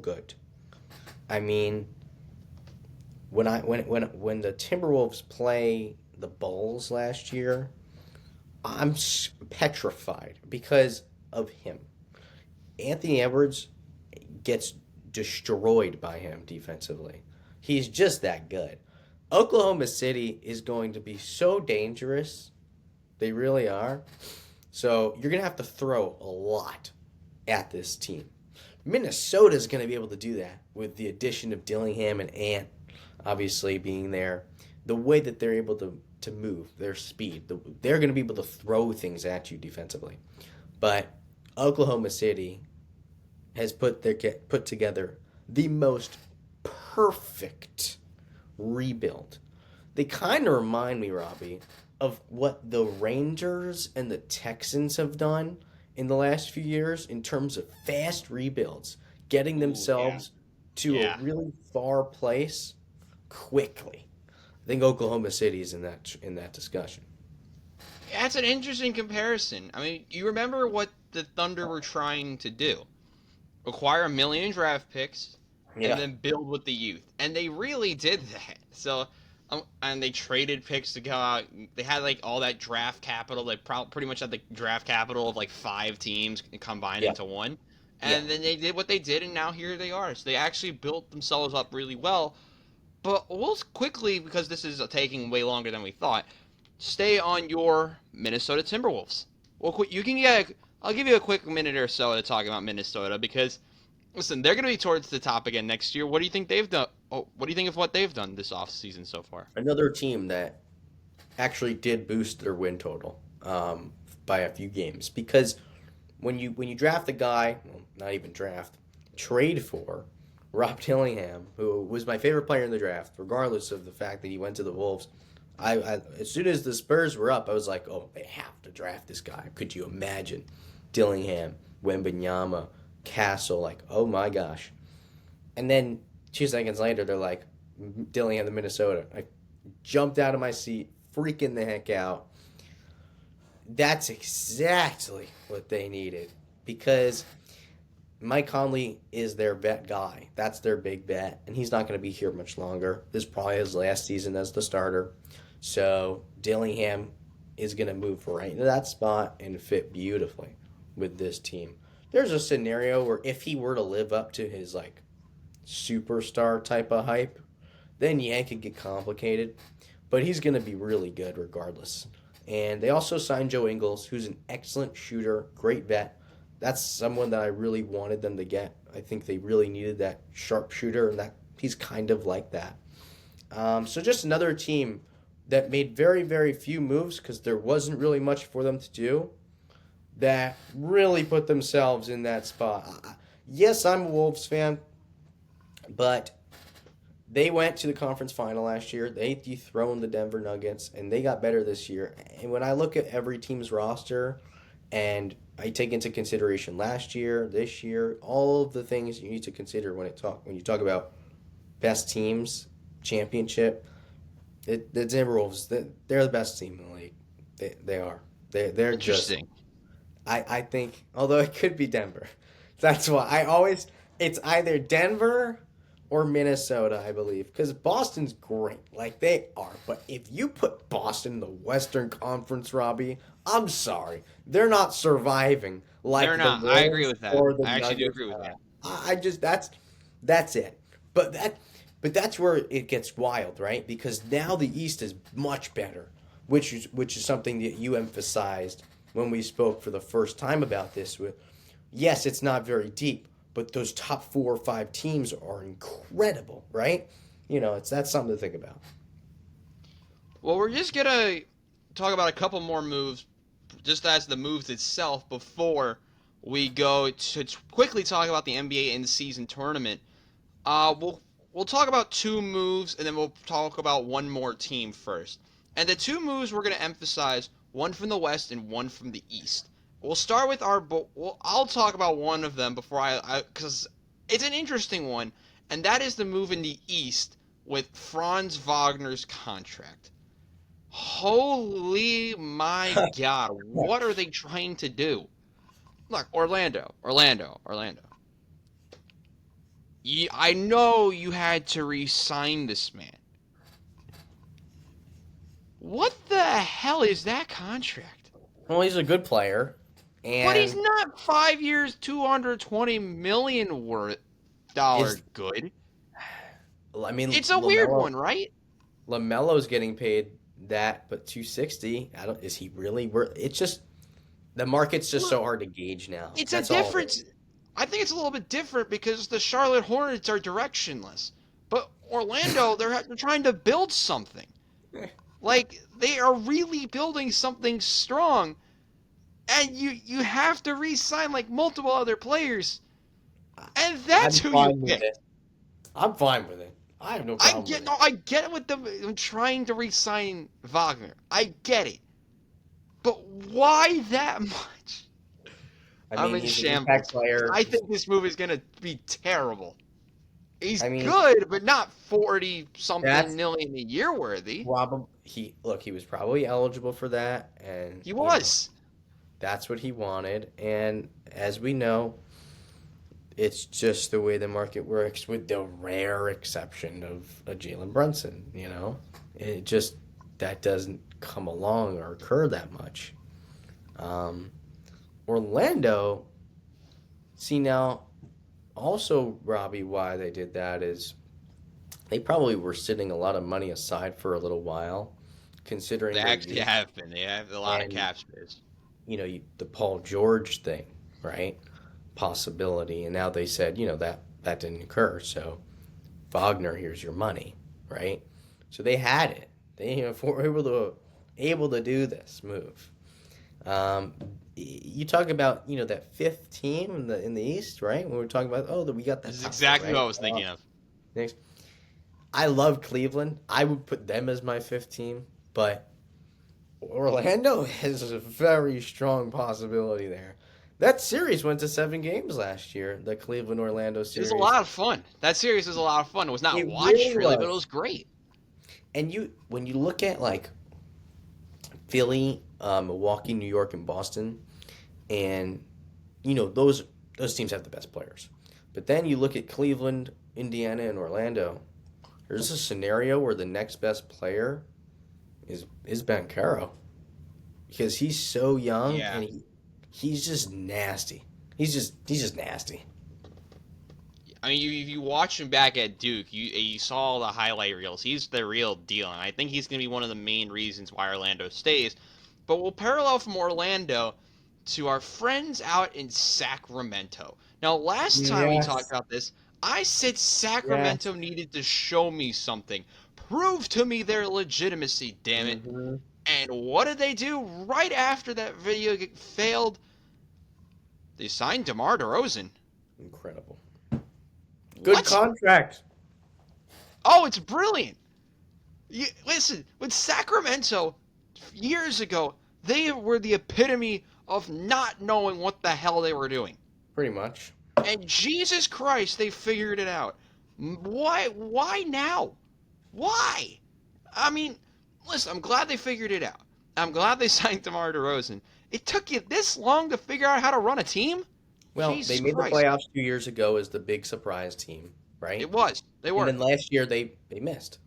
good. I mean, when the Timberwolves play the Bulls last year, I'm petrified because of him. Anthony Edwards gets destroyed by him defensively. He's just that good. Oklahoma City is going to be so dangerous. They really are. So you're going to have to throw a lot at this team. Minnesota's going to be able to do that with the addition of Dillingham and Ant obviously being there. The way that they're able to move, their speed, they're going to be able to throw things at you defensively. But Oklahoma City has put together the most perfect rebuild. They kind of remind me, Robbie, of what the Rangers and the Texans have done in the last few years in terms of fast rebuilds, getting Ooh, yeah, themselves to a yeah. really far place quickly. I think Oklahoma City is in that discussion. That's an interesting comparison. I mean, you remember what the Thunder were trying to do? Acquire a million draft picks and Yeah. then build with the youth. And they really did that. So, and they traded picks to go out. They had like all that draft capital. They pretty much had the draft capital of like 5 teams combined Yeah. into one. Yeah. And then they did what they did, and now here they are. So they actually built themselves up really well. But we'll quickly, because this is taking way longer than we thought, stay on your Minnesota Timberwolves. Well, you can get. I'll give you a quick minute or so to talk about Minnesota because, listen, they're going to be towards the top again next year. What do you think they've done? Oh, what do you think of what they've done this offseason so far? Another team that actually did boost their win total by a few games because when you draft a guy, well, not even draft, trade for Rob Dillingham, who was my favorite player in the draft, regardless of the fact that he went to the Wolves. As soon as the Spurs were up, I was like, oh, they have to draft this guy. Could you imagine Dillingham, Wembanyama, Castle? Like, oh my gosh. And then 2 seconds later, they're like, Dillingham to Minnesota. I jumped out of my seat, freaking the heck out. That's exactly what they needed because Mike Conley is their vet guy. That's their big bet, and he's not going to be here much longer. This is probably his last season as the starter. So Dillingham is going to move right into that spot and fit beautifully with this team. There's a scenario where if he were to live up to his like superstar type of hype, then yeah, it could get complicated. But he's going to be really good regardless. And they also signed Joe Ingles, who's an excellent shooter, great vet. That's someone that I really wanted them to get. I think they really needed that sharpshooter, and that he's kind of like that. So just another team that made very, very few moves because there wasn't really much for them to do that really put themselves in that spot. Yes, I'm a Wolves fan, but they went to the conference final last year. They dethroned the Denver Nuggets, and they got better this year. And when I look at every team's roster, and I take into consideration last year, this year, all of the things you need to consider when you talk about best teams, championship, the Timberwolves, they're the best team in the league. They are. They're just. Interesting. I think, although it could be Denver. That's why it's either Denver or Minnesota, I believe, because Boston's great, like they are. But if you put Boston in the Western Conference, Robbie, I'm sorry, they're not surviving like They're the not. I agree Wolves with that. or the I actually do Nuggets agree with are. that. I just that's it. But that's where it gets wild, right? Because now the East is much better, which is something that you emphasized when we spoke for the first time about this. With yes, it's not very deep, but those top 4 or 5 teams are incredible, right? That's something to think about. Well, we're just gonna talk about a couple more moves, just as the moves itself, before we go to quickly talk about the NBA in-season tournament. We'll talk about 2 moves, and then we'll talk about one more team first. And the 2 moves we're gonna emphasize, one from the West and one from the East. We'll start with I'll talk about one of them before because it's an interesting one, and that is the move in the East with Franz Wagner's contract. Holy my God, what are they trying to do? Look, Orlando. I know you had to re-sign this man. What the hell is that contract? Well, he's a good player, But he's and not 5 years, 220 million worth dollar is good. I mean It's a weird one, right? Lamelo's getting paid that, but 260. I don't. Is he really worth? It's just the market's just Look, so hard to gauge now. it's a That's all it difference. is. I think it's a little bit different because the Charlotte Hornets are directionless, but Orlando they're trying to build something. Like they are really building something strong, and you have to re-sign like multiple other players, and that's I'm who you fine with pick. it. I'm fine with it. I have no problem with it. I get it with them trying to re-sign Wagner. I get it, but why that much? I I'm mean, in he's an impact shambles. player. I think this move is gonna be terrible. He's I mean, good, but not 40 something that's million a year worthy. probably he was probably eligible for that, and He was. that's what he wanted. And as we know, it's just the way the market works, with the rare exception of a Jalen Brunson. It just that doesn't come along or occur that much. Um, Orlando, see now, also Robbie, why they did that is they probably were sitting a lot of money aside for a little while, They considering their actually youth have been. They have a lot of and cap space. the Paul George thing, right? Possibility, and now they said that didn't occur. So Wagner, here's your money, right? So they had it. They were able to do this move. You talk about that fifth team in the East, right? When we're talking about that we got that This is top four, exactly what right? I was thinking of. Next, I love Cleveland. I would put them as my fifth team, but Orlando has a very strong possibility there. That series went to 7 games last year. The Cleveland Orlando It was a series. lot of fun. That series was a lot of fun. It was not It watched really really, but it was. was great. And when you look at like Philly, Milwaukee, New York, and Boston, and those teams have the best players. But then you look at Cleveland, Indiana, and Orlando. There's a scenario where the next best player is Bancaro, because he's so young Yeah. and he's just nasty. He's just nasty. I mean, if you watch him back at Duke, you saw all the highlight reels. He's the real deal, and I think he's going to be one of the main reasons why Orlando stays. But we'll parallel from Orlando to our friends out in Sacramento. Now, last time we talked Yes. about this, I said Yes. Sacramento needed to show me something. Prove to me their legitimacy, damn it. hmm And what did they do right after that video failed? They signed DeMar DeRozan. Incredible. Good What? contract. Oh, it's brilliant. Listen, with Sacramento years ago, they were the epitome of not knowing what the hell they were doing. Pretty much. And Jesus Christ, they figured it out. Why? Why now? Why? I mean, listen, I'm glad they figured it out. I'm glad they signed DeMar DeRozan. It took you this long to figure out how to run a team? Well, they Jesus made the Christ. playoffs 2 years ago as the big surprise team, right? It was. They And were. then last year they missed.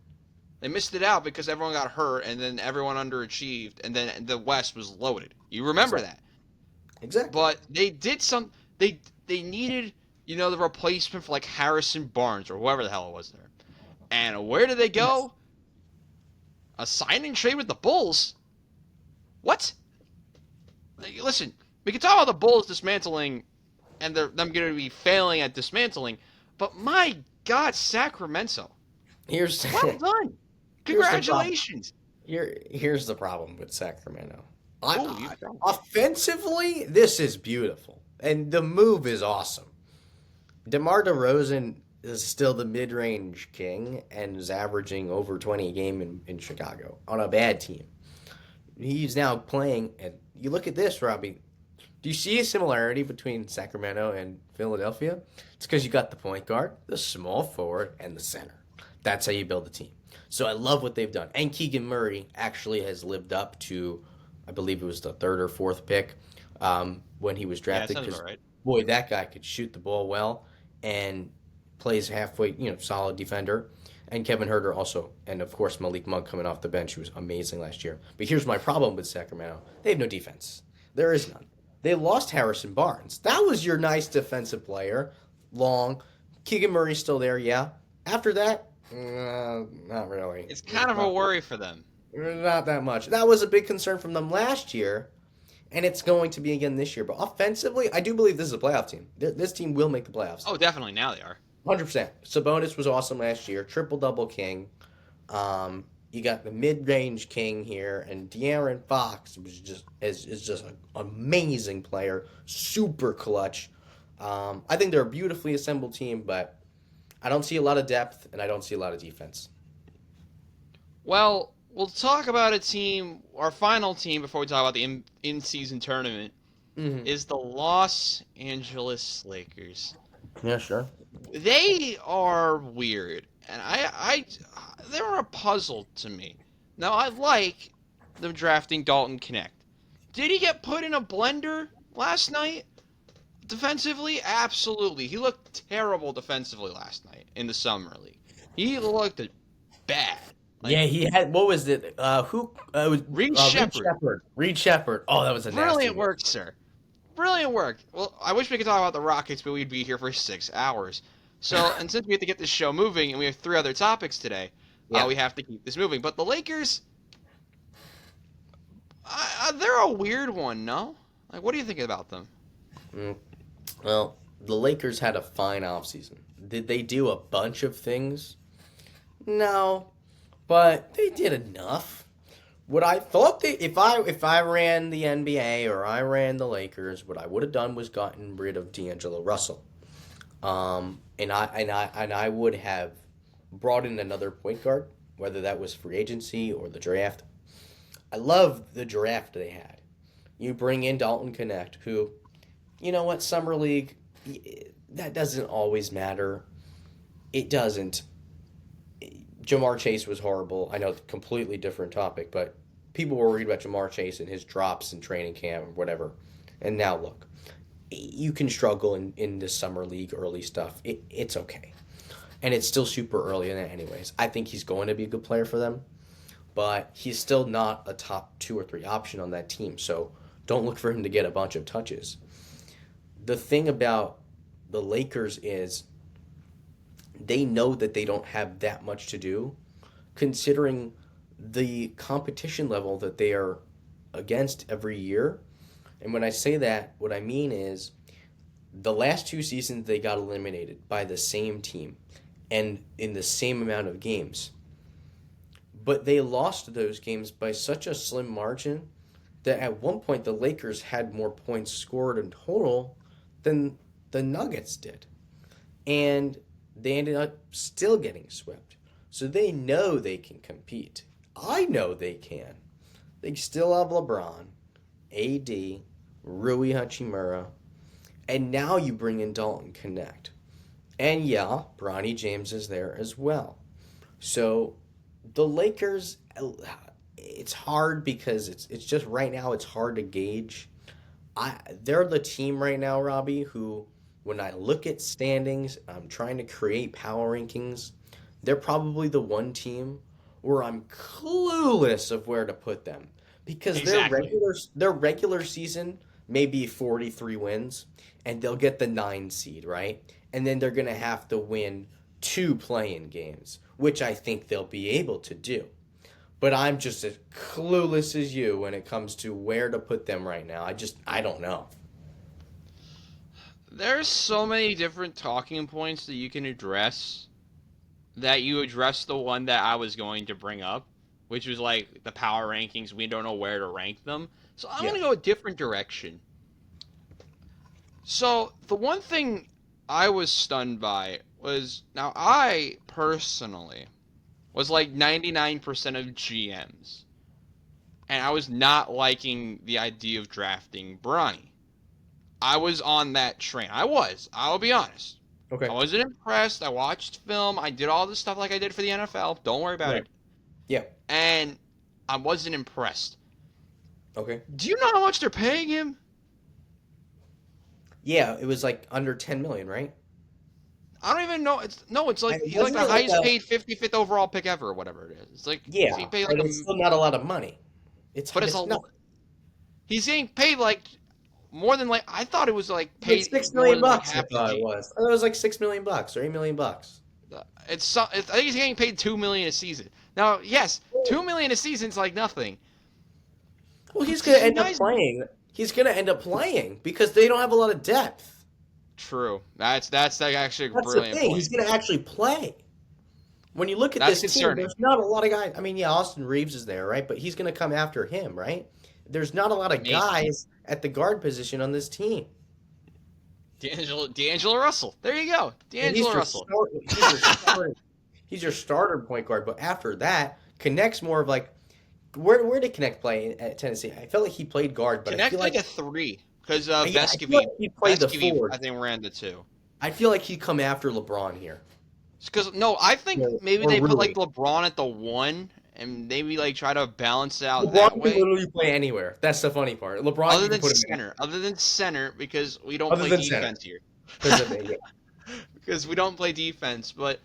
They missed it out because everyone got hurt and then everyone underachieved and then the West was loaded. You remember Exactly. that. Exactly. But they did some they needed, the replacement for like Harrison Barnes or whoever the hell it was there. And where did they Yes. go? A sign and trade with the Bulls? What? Listen, we can talk about the Bulls dismantling and them going to be failing at dismantling, but my God, Sacramento. Here's Well done. here's the problem. Congratulations. Here's the problem with Sacramento. Oh, you Offensively, this is beautiful, and the move is awesome. DeMar DeRozan is still the mid-range king and is averaging over 20 a game in Chicago on a bad team. He's now playing, and you look at this, Robbie. Do you see a similarity between Sacramento and Philadelphia? It's because you got the point guard, the small forward, and the center. That's how you build a team. So I love what they've done. And Keegan Murray actually has lived up to, I believe it was the third or fourth pick when he was Yeah, that drafted. sounds Because, about right. boy, that guy could shoot the ball well and plays halfway, solid defender. And Kevin Herter also. And, of course, Malik Monk coming off the bench, who was amazing last year. But here's my problem with Sacramento. They have no defense. There is none. They lost Harrison Barnes. That was your nice defensive player. Long. Keegan Murray's still there, yeah. After that, not really. It's kind of a worry for them. Not that much. That was a big concern from them last year. and it's going to be again this year. But offensively, I do believe this is a playoff team. This team will make the playoffs. Oh, definitely. Now they are. 100%. Sabonis was awesome last year. Triple-double king. You got the mid-range king here, and De'Aaron Fox is just an amazing player, super clutch. I think they're a beautifully assembled team, but I don't see a lot of depth, and I don't see a lot of defense. Well, we'll talk about a team, our final team, before we talk about the in-season tournament, Mm-hmm. is the Los Angeles Lakers. Yeah, sure. They are weird, and they're a puzzle to me. Now, I like them drafting Dalton Connect. Did he get put in a blender last night? Defensively, absolutely. He looked terrible defensively last night in the summer league. He looked bad. Like, Yeah, he had, what was it? Who? It was Reed Reed Shepherd. Shepherd. Reed Shepherd. Oh, that was a nasty Brilliant one. work, sir. Brilliant work. Well, I wish we could talk about the Rockets, but we'd be here for 6 hours. So, and since we have to get this show moving, and we have 3 other topics today, Yeah. we have to keep this moving. But the Lakers, they're a weird one, no? Like, what do you think about them? Mm. Well, the Lakers had a fine offseason. Did they do a bunch of things? No, but they did enough. What I thought if I ran the NBA or I ran the Lakers, what I would have done was gotten rid of D'Angelo Russell, and I would have brought in another point guard, whether that was free agency or the draft. I love the draft they had. You bring in Dalton Connect, who, you know what, Summer League, that doesn't always matter. It doesn't. Jamar Chase was horrible. I know it's a completely different topic, but people were worried about Jamar Chase and his drops in training camp or whatever. And now look, you can struggle in the Summer League early stuff. It's okay. And it's still super early in it anyways. I think he's going to be a good player for them, but he's still not a top 2 or 3 option on that team. So don't look for him to get a bunch of touches. The thing about the Lakers is they know that they don't have that much to do, considering the competition level that they are against every year. And when I say that, what I mean is the last 2 seasons they got eliminated by the same team and in the same amount of games. But they lost those games by such a slim margin that at one point the Lakers had more points scored in total than the Nuggets did. And they ended up still getting swept. So they know they can compete. I know they can. They still have LeBron, AD, Rui Hachimura, and now you bring in Dalton Connect. And yeah, Bronny James is there as well. So the Lakers, it's hard because it's just right now it's hard to gauge. They're the team right now, Robbie, who when I look at standings, I'm trying to create power rankings, they're probably the one team where I'm clueless of where to put them. Because Exactly. their regular season may be 43 wins, and they'll get the 9 seed, right? And then they're going to have to win 2 play-in games, which I think they'll be able to do. But I'm just as clueless as you when it comes to where to put them right now. I don't know. There's so many different talking points that you can address that you address the one that I was going to bring up, which was like the power rankings. We don't know where to rank them. So I'm Yeah. going to go a different direction. So the one thing I was stunned by was now I personally was like 99% of GMs. And I was not liking the idea of drafting Bronny. I was on that train. I'll be honest. Okay. I wasn't impressed. I watched film. I did all the stuff like I did for the NFL. Don't worry about Right. it. Yeah. And I wasn't impressed. Okay. Do you know how much they're paying him? Yeah, it was like under 10 million, right? I don't even know. It's like he's like Wasn't the it like highest a paid 55th overall pick ever, or whatever it is. It's like yeah, is he paid like but a, it's still not a lot of money. but It's not. he's getting paid like more than like I thought it was like Like paid six more million than like bucks. I half the thought it G. was. I thought it was like $6 million or $8 million. I think he's getting paid $2 million a season. Now, yes, $2 million a season is like nothing. Well, he's gonna You end up guys, playing. he's going to end up playing because they don't have a lot of depth. True. That's like actually a That's the brilliant thing. He's point. going to actually play. When you look at That's this team, concerning. there's not a lot of guys. I mean, yeah, Austin Reeves is there, right? But he's going to come after him, right? There's not a lot of Maybe. guys at the guard position on this team. D'Angelo Russell. There you go. And he's D'Angelo your Russell. start, he's your starter point guard. But after that, Connect's more of like where did Connect play at Tennessee? I felt like he played guard, but I Connect feel like like a three because yeah, I feel like he played the Vescovi, forward. I think ran the two. I feel like he'd come after LeBron here. Because no, I think maybe Or they put like Rui. LeBron at the one and maybe like try to balance it out that LeBron can way. literally play anywhere. That's the funny part. LeBron, you can put him in Other than center, because we don't other play than center defense here. because of it. Because we don't play defense, but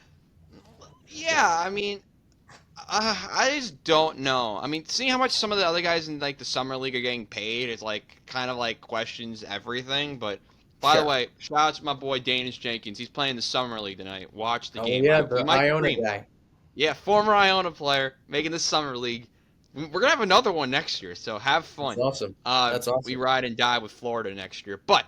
yeah, I mean, I just don't know. I mean, seeing how much some of the other guys in like the summer league are getting paid is like kind of like questions everything. But by the Sure. way, shout out to my boy Danish Jenkins. He's playing the summer league tonight. Watch the Oh game. yeah, We the might Iona stream. guy. Yeah, former Iona player making the summer league. We're gonna have another one next year, so have That's fun. awesome. That's We awesome. ride and die with Florida next year. But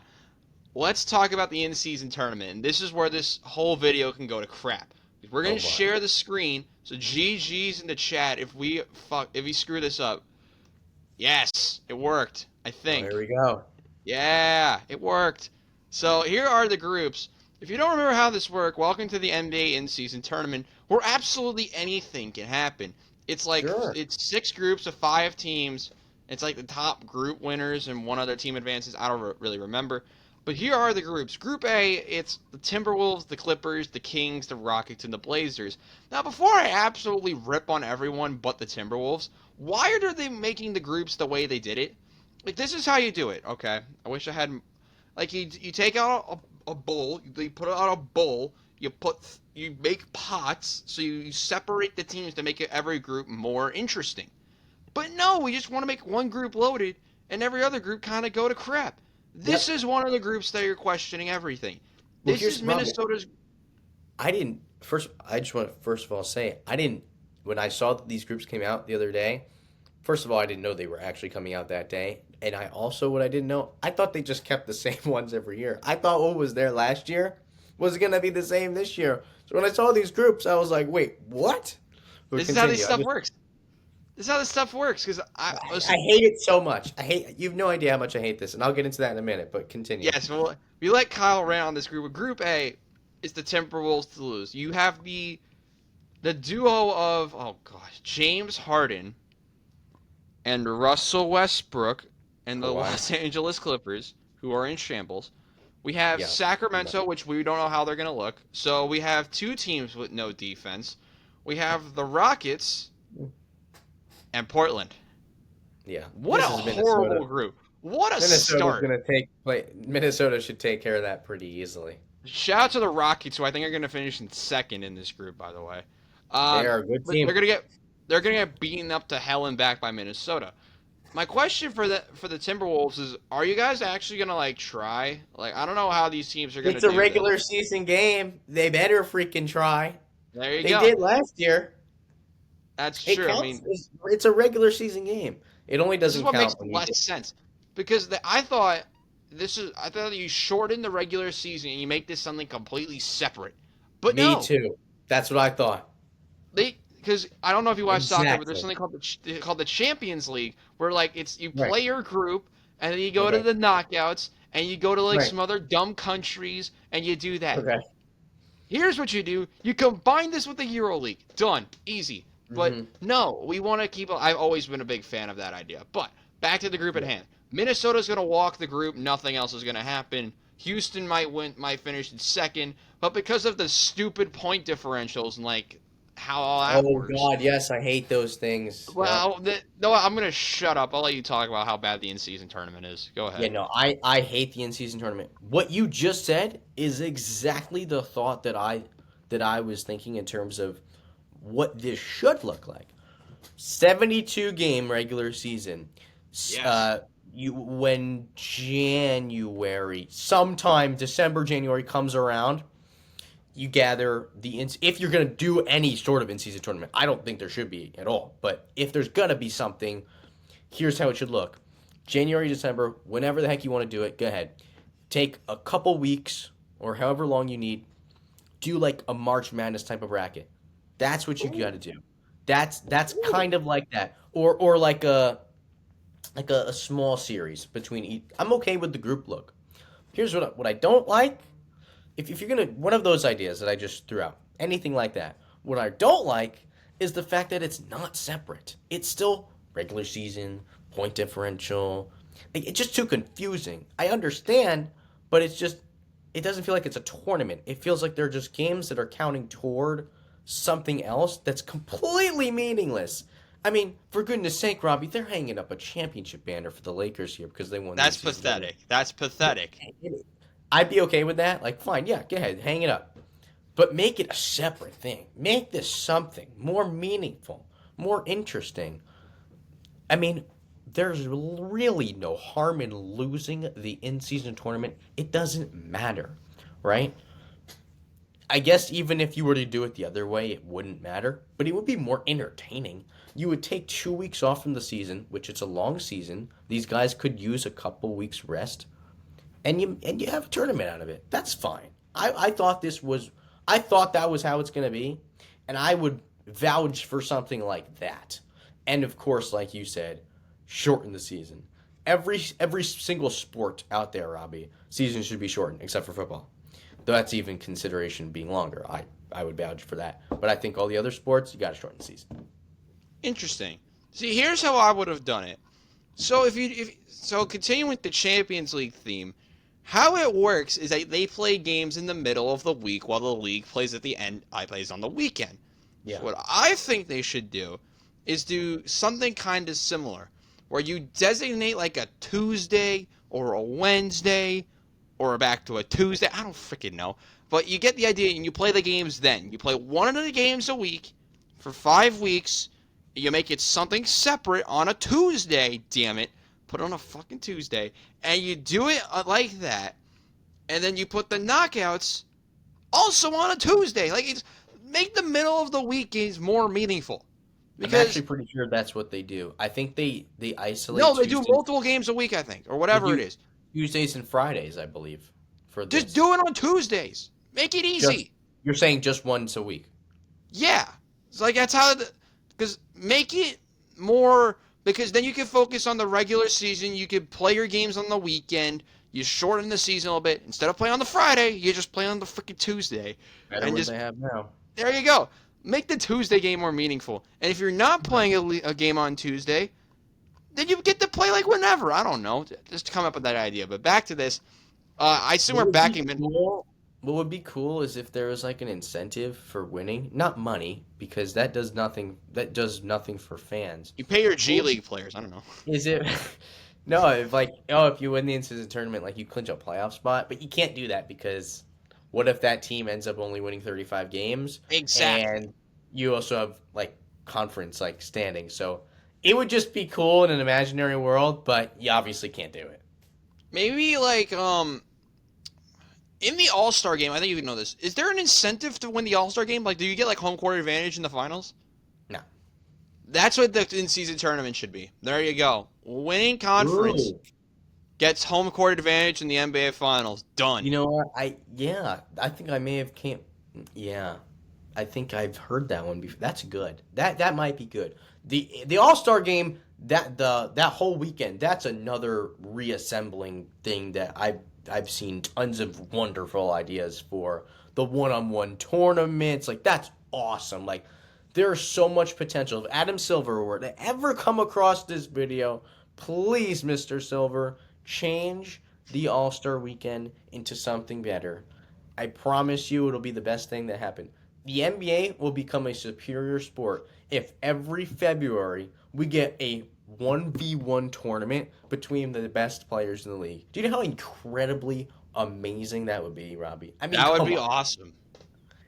let's talk about the in-season tournament, and this is where this whole video can go to crap. We're Oh gonna my. share the screen, so GG's in the chat if we screw this up. Yes, it worked. I Oh, think. here we go. Yeah, it worked. So here are the groups. If you don't remember how this worked, welcome to the NBA in-season tournament, where absolutely anything can happen. It's like Sure. it's 6 groups of 5 teams. It's like the top group winners and one other team advances. I don't really remember. But here are the groups. Group A, it's the Timberwolves, the Clippers, the Kings, the Rockets, and the Blazers. Now, before I absolutely rip on everyone but the Timberwolves, why are they making the groups the way they did it? Like, this is how you do it, okay? I wish I had... Like, you take out a bowl, you put out a bowl, you make pots, so you separate the teams to make every group more interesting. But no, we just want to make one group loaded and every other group kind of go to crap. This Yep. is one of the groups that you're questioning everything. Well, This here's is the problem. Minnesota's. I didn't first. I just want to first of all say I didn't when I saw that these groups came out the other day. First of all, I didn't know they were actually coming out that day, and I also what I didn't know. I thought they just kept the same ones every year. I thought what was there last year was gonna be the same this year. So when I saw these groups, I was like, wait, what? But This is how this continue. stuff works. This is how this stuff works. Because I listen. hate it so much. I hate. You have no idea how much I hate this, and I'll get into that in a minute. But continue. Yes, well, we let Kyle rant on this group. Group A is the Timberwolves to lose. You have the duo of James Harden and Russell Westbrook and the Kawhi. Los Angeles Clippers, who are in shambles. We have Yeah. Sacramento, which we don't know how they're going to look. So we have 2 teams with no defense. We have the Rockets and Portland. Yeah. What a This is horrible Minnesota. group. What a Minnesota's start. gonna Minnesota should take care of that pretty easily. Shout out to the Rockets, who I think are going to finish in second in this group, by the way. They are a good But team. they're gonna get beaten up to hell and back by Minnesota. My question for the Timberwolves is: are you guys actually gonna like try? Like, I don't know how these teams are gonna It's a do regular this. season game. They better freaking try. There you They go. did last year. That's It true. I counts. mean, It's a regular season game. It only this is doesn't what makes count when you less get. sense because I thought you shorten the regular season and you make this something completely separate. But Me no, too. That's what I thought. because I don't know if you watch soccer, but there's Exactly. something called the Champions League, where like you Right. play your group and then you go to Okay. the knockouts and you go to like Right. some other dumb countries and you do that. Okay. Here's what you do: you combine this with the Euro League. Done, easy. But hmm no, we want to keep. I've always been a big fan of that idea. But back to the group at Yeah. hand. Minnesota's going to walk the group. Nothing else is going to happen. Houston might finish in second, but because of the stupid point differentials and like how all that Oh works. God, yes, I hate those things. Yep. Well, no, I'm gonna shut up. I'll let you talk about how bad the in-season tournament is. Go Yeah, ahead. no, I hate the in-season tournament. What you just said is exactly the thought that I was thinking in terms of what this should look like. 72 game regular season. Yes. You when January, sometime December, January comes around, you gather if you're going to do any sort of in-season tournament. I don't think there should be at all, but if there's going to be something, here's how it should look. January, December, whenever the heck you want to do it, go ahead. Take a couple weeks or however long you need. Do like a March Madness type of bracket. That's what you got to do. That's kind of like that, or like a small series between each. I'm okay with the group look. Here's what I don't like. If you're gonna one of those ideas that I just threw out, anything like that. What I don't like is the fact that it's not separate. It's still regular season, point differential. It's just too confusing. I understand, but it doesn't feel like it's a tournament. It feels like they're just games that are counting toward something else that's completely meaningless. I mean, for goodness sake, Robbie, they're hanging up a championship banner for the Lakers here because they won That's this season. pathetic. That's pathetic. I'd be okay with that. Like, fine, yeah, go ahead, hang it up. But make it a separate thing. Make this something more meaningful, more interesting. I mean, there's really no harm in losing the in-season tournament. It doesn't matter, right? I guess even if you were to do it the other way, it wouldn't matter, but it would be more entertaining. You would take 2 weeks off from the season, which it's a long season. These guys could use a couple weeks rest, and you have a tournament out of it. That's fine. I thought that was how it's going to be, and I would vouch for something like that. And of course, like you said, shorten the season. Every single sport out there, Robbie, season should be shortened except for football. Though that's even consideration being longer. I would vouch for that. But I think all the other sports, you got to shorten the season. Interesting. See, here's how I would have done it. So so continuing with the Champions League theme, how it works is that they play games in the middle of the week while the league plays at the end. I plays on the weekend. Yeah. So what I think they should do is do something kind of similar, where you designate like a Tuesday or a Wednesday or back to a Tuesday. I don't freaking know. But you get the idea, and you play the games then. You play one of the games a week for 5 weeks. You make it something separate on a Tuesday, damn it. Put it on a fucking Tuesday. And you do it like that. And then you put the knockouts also on a Tuesday. Make the middle of the week games more meaningful. I'm actually pretty sure that's what they do. I think they isolate. No, they do multiple games a week, I think, or whatever it is. Tuesdays and Fridays, I believe. Just do it on Tuesdays. Make it easy. You're saying just once a week? Yeah. It's like that's how. Because make it more. Because then you can focus on the regular season. You can play your games on the weekend. You shorten the season a little bit. Instead of playing on the Friday, you just play on the freaking Tuesday. Better than they have now. There you go. Make the Tuesday game more meaningful. And if you're not playing a game on Tuesday, then you get to play like whenever. I don't know. Just to come up with that idea. But back to this. I assume we're backing. What would be cool is if there was like an incentive for winning, not money, because that does nothing. That does nothing for fans. You pay your G League players. I don't know. Is it? No, if you win the in-season tournament, like you clinch a playoff spot, but you can't do that because what if that team ends up only winning 35 games? Exactly. And you also have like conference like standing, so it would just be cool in an imaginary world, but you obviously can't do it. Maybe like in the All-Star game, I think you would know this. Is there an incentive to win the All-Star game? Like, do you get like home court advantage in the finals? No. That's what the in-season tournament should be. There you go. Winning conference gets home court advantage in the NBA finals. Done. You know what? I think I may have I think I've heard that one before. That's good. That might be good. The All-Star game, that whole weekend, that's another reassembling thing that I've seen tons of wonderful ideas for. The one-on-one tournaments, like that's awesome. Like there's so much potential. If Adam Silver were to ever come across this video, please, Mr. Silver, change the All-Star weekend into something better. I promise you it'll be the best thing that happened. The NBA will become a superior sport if every February we get a 1v1 tournament between the best players in the league. Do you know how incredibly amazing that would be, Robbie? I mean, that would be awesome.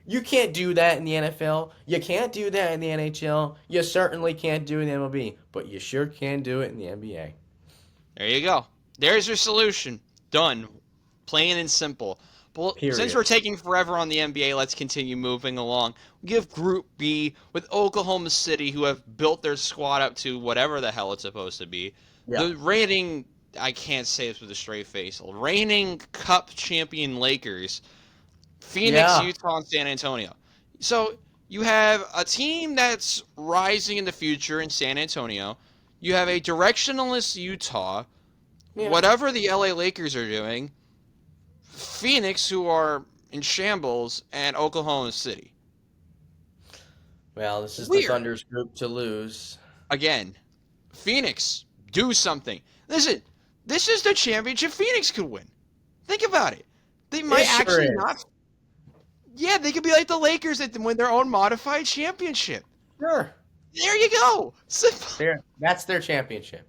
You can't do that in the NFL. You can't do that in the NHL. You certainly can't do it in the MLB. But you sure can do it in the NBA. There you go. There's your solution. Done. Plain and simple. Well, since we're taking forever on the NBA, let's continue moving along. We give Group B with Oklahoma City, who have built their squad up to whatever the hell it's supposed to be. Yeah. the reigning, I can't say this with a straight face, reigning Cup champion Lakers, Phoenix, Yeah. Utah, and San Antonio. So you have a team that's rising in the future in San Antonio. You have a directionless Utah. Yeah. Whatever the LA Lakers are doing, Phoenix, who are in shambles, and Oklahoma City. Well, this is the Weird. Thunder's group to lose. Again, Phoenix, do something. Listen, this is the championship Phoenix could win. Think about it. They It might sure actually is. not. Yeah, they could be like the Lakers that win their own modified championship. Sure. There you go. Simple. That's their championship.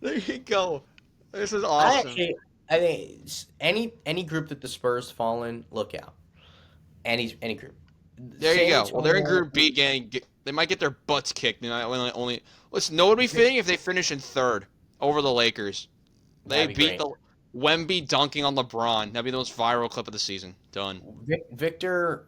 There you go. This is I awesome. actually, I think any group that the Spurs fall in, look out. Any group. There you San go. Well, they're in Antonio. Group B, gang. They might get their butts kicked. They might only. Listen, know what would be fitting if they finish in third over the Lakers. They That'd be beat great. the Wemby dunking on LeBron. That'd be the most viral clip of the season. Done. Victor,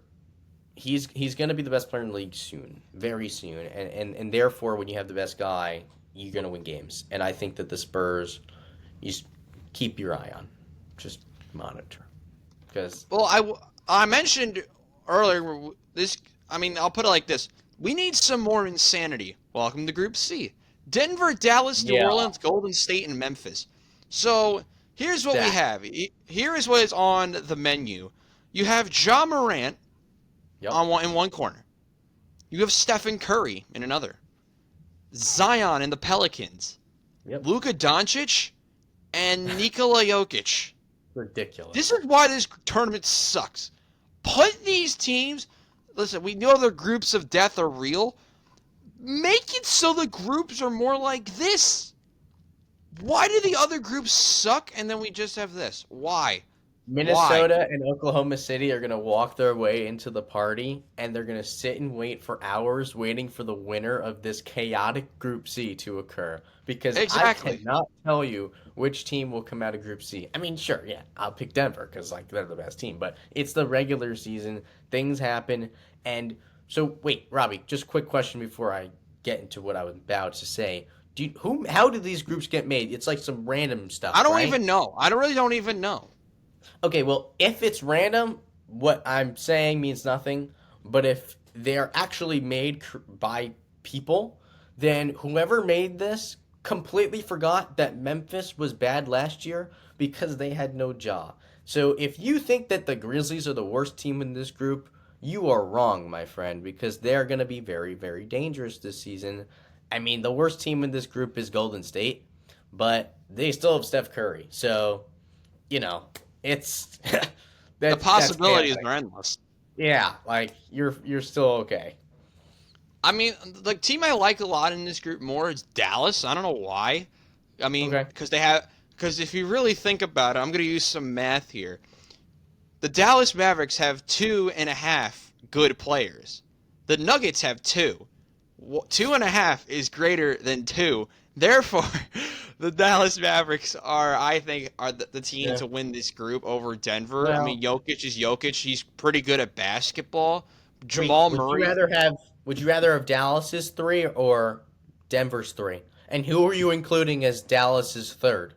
he's going to be the best player in the league soon, very soon, and therefore, when you have the best guy, you're going to win games. And I think that the Spurs, you just keep your eye on, just monitor, because Well, I mentioned earlier this. I mean, I'll put it like this: we need some more insanity. Welcome to Group C: Denver, Dallas, New yeah, Orleans, Golden State, and Memphis. So here's what we that, have. Here is what is on the menu. You have Ja Morant yep, in one corner. You have Stephen Curry in another. Zion in the Pelicans. yep, Luka Doncic and Nikola Jokic. This ridiculous. is why this tournament sucks. Put these teams. Listen, we know the groups of death are real. Make it so the groups are more like this. Why do the other groups suck and then we just have this? Why? Why? Minnesota and Oklahoma City are going to walk their way into the party, and they're going to sit and wait for hours waiting for the winner of this chaotic Group C to occur. Because I Exactly. cannot tell you which team will come out of Group C. I mean, sure, yeah, I'll pick Denver because like they're the best team, but it's the regular season. Things happen, and so wait, Robbie, just quick question before I get into what I was about to say. How did these groups get made? It's like some random I stuff, don't right? even know. I really don't even know. Okay, well, if it's random, what I'm saying means nothing. But if they're actually made by people, then whoever made this completely forgot that Memphis was bad last year because they had no jaw. So if you think that the Grizzlies are the worst team in this group, you are wrong, my friend, because they're going to be very, very dangerous this season. I mean, the worst team in this group is Golden State, but they still have Steph Curry. So, you know, it's The that's possibilities chaotic. are endless. Yeah, like you're still okay. I mean, the team I like a lot in this group more is Dallas. I don't know why. I mean, Okay. because if you really think about it, I'm going to use some math here. The Dallas Mavericks have 2.5 good players. The Nuggets have two. 2.5 is greater than two. Therefore, the Dallas Mavericks are, I think, are the team Yeah. to win this group over Denver. I mean, Well, Jokic is Jokic. He's pretty good at basketball. wait, Jamal Murray. would you rather have Dallas's three or Denver's three? And who are you including as Dallas's third?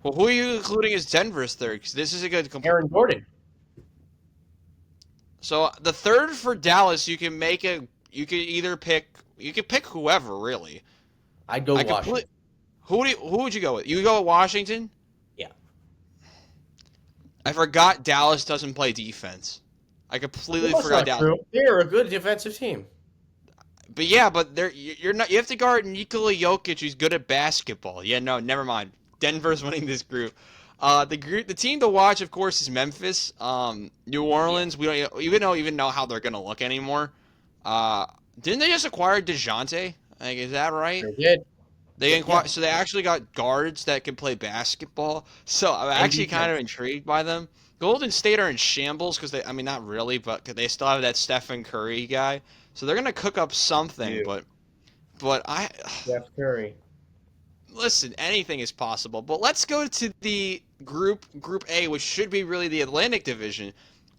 Well, who are you including as Denver's third? Because this is a good. Aaron Gordon. So the third for Dallas, you can make a. You could either pick. You could pick whoever really. I'd go I Washington. complete. Who would you go with? You go with Washington. Yeah. I forgot Dallas doesn't play defense. I completely Well, that's forgot not Dallas. true. They're a good defensive team. But yeah, but you're not. You have to guard Nikola Jokic, who's good at basketball. Yeah, no, never mind. Denver's winning this group. The team to watch, of course, is Memphis. New Yeah. Orleans. We don't even know how they're gonna look anymore. Uh, didn't they just acquire Dejounte? Like, is that right? They did. Yeah. So they actually got guards that can play basketball. So I'm And actually kind of defense. intrigued by them. Golden State are in shambles because I mean, not really, but they still have that Stephen Curry guy. So they're gonna cook up something. Dude, But I Steph Curry. listen. Anything is possible. But let's go to the Group A, which should be really the Atlantic Division,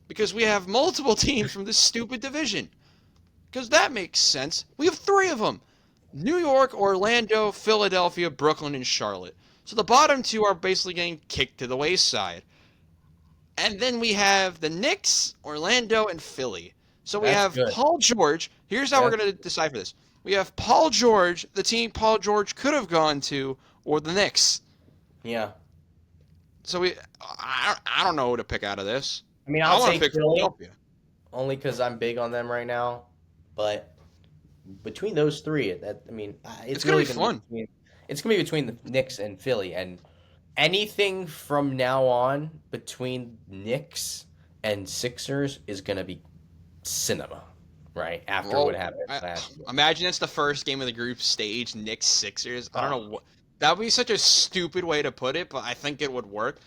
because we have multiple teams from this stupid division. Because that makes sense. We have three of them. New York, Orlando, Philadelphia, Brooklyn, and Charlotte. So the bottom two are basically getting kicked to the wayside. And then we have the Knicks, Orlando, and Philly. So we That's have good. Paul George. Here's how we're That's going to decipher this. We have Paul George, the team Paul George could have gone to, or the Knicks. yeah. So I don't know who to pick out of this. I mean, I I'll want to take pick Philly Philadelphia. only because I'm big on them right now. But between those three, It's it's going really to be going to be fun. between the Knicks and Philly, and anything from now on between Knicks and Sixers is going to be cinema, right? After what Well, happened I, last year. imagine it's the first game of the group stage, Knicks Sixers. I don't Oh, know what that would be such a stupid way to put it, but I think it would work.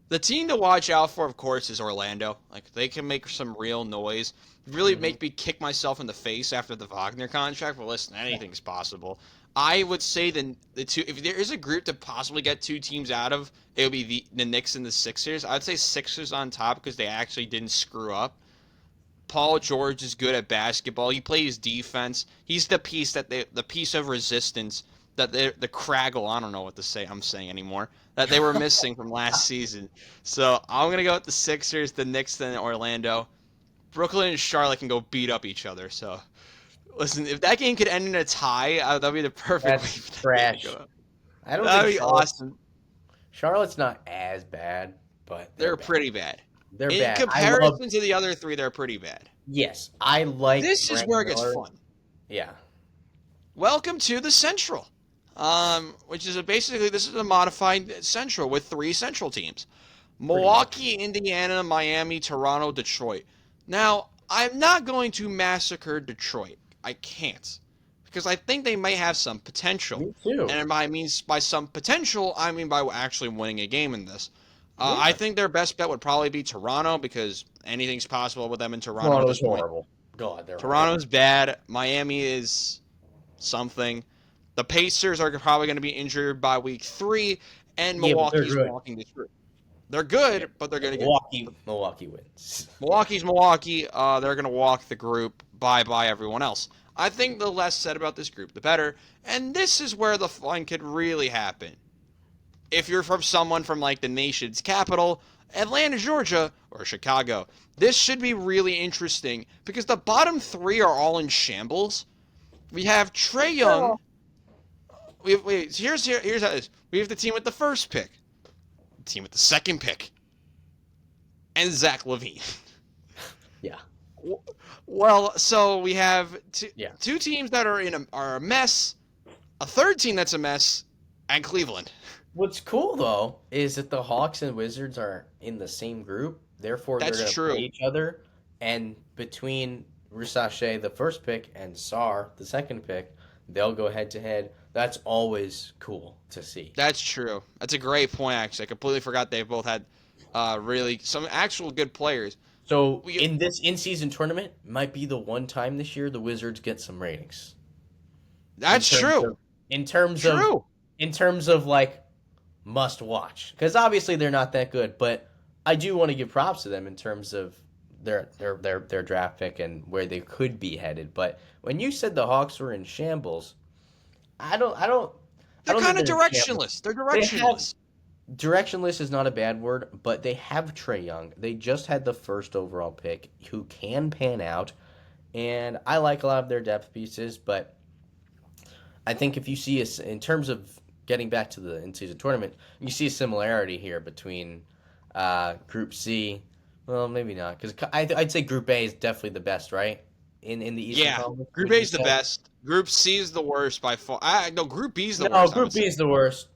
The team to watch out for, of course, is Orlando. Like they can make some real noise, really hmm make me kick myself in the face after the Wagner contract. But listen, anything's possible. I would say the two. If there is a group to possibly get two teams out of, it would be the Knicks and the Sixers. I'd say Sixers on top because they actually didn't screw up. Paul George is good at basketball. He plays defense. He's the piece the piece of resistance that the Craggle. I don't know what to say. I'm saying anymore that they were missing from last season. So I'm gonna go with the Sixers, the Knicks, then Orlando. Brooklyn and Charlotte can go beat up each other. So listen, if that game could end in a tie, that'd be the perfect way that's for that game to trash. go. I don't think That'd be awesome. Charlotte's not as bad, but they're They're bad. pretty bad. They're In bad. I love. comparison to the other three, they're pretty bad. Yes, I like This is Brent where it gets Miller. fun. Yeah. Welcome to the Central, which is basically this is a modified Central with three Central teams: Pretty much. Milwaukee, Indiana, Miami, Toronto, Detroit. Now, I'm not going to massacre Detroit. I can't because I think they may have some potential, Me too. and by some potential, I mean by actually winning a game in this. I Yeah. think their best bet would probably be Toronto because anything's possible with them in Toronto at Toronto's this point. horrible. God, they're horrible. Toronto's bad. Miami is something. The Pacers are probably going to be injured by week 3, and Yeah, but they're Milwaukee's good. walking this group. They're Yeah. good, but they're going to get Milwaukee wins. Yeah. Milwaukee's Milwaukee. They're going to walk the group. Bye bye everyone else. I think the less said about this group, the better. And this is where the fun could really happen. If you're from someone from like the nation's capital, Atlanta, Georgia, or Chicago, this should be really interesting because the bottom 3 are all in shambles. We have Trey Young. Here's how it is. We have the team with the first pick, the team with the second pick, and Zach LaVine. Yeah. Well, so we have Yeah. two teams that are a mess, a third team that's a mess, and Cleveland. What's cool though is that the Hawks and Wizards are in the same group. Therefore, they're That's going to true. play each other. And between Rusache, the first pick, and Sar, the second pick, they'll go head to head. That's always cool to see. That's true. That's a great point. Actually, I completely forgot they both had really some actual good players. So We in this in-season tournament, might be the one time this year the Wizards get some ratings. That's in terms true. Of, in terms of True. in terms of like must watch, because obviously they're not that good, but I do want to give props to them in terms of their draft pick and where they could be headed. But when you said the Hawks were in shambles, I don't I don't I They're don't think kind of they're in shambles. directionless. They're They have directionless. directionless is not a bad word, but they have Trey Young. They just had the first overall pick who can pan out, and I like a lot of their depth pieces, but I think if you see us in terms of getting back to the in-season tournament, you see a similarity here between Group C. Well, maybe not, because I'd say Group A is definitely the best, right? In the Eastern Yeah. Conference, Group would A you is the say? best. Group C is the worst by far. No, Group B is the No, worst. I would Group B say. is the worst.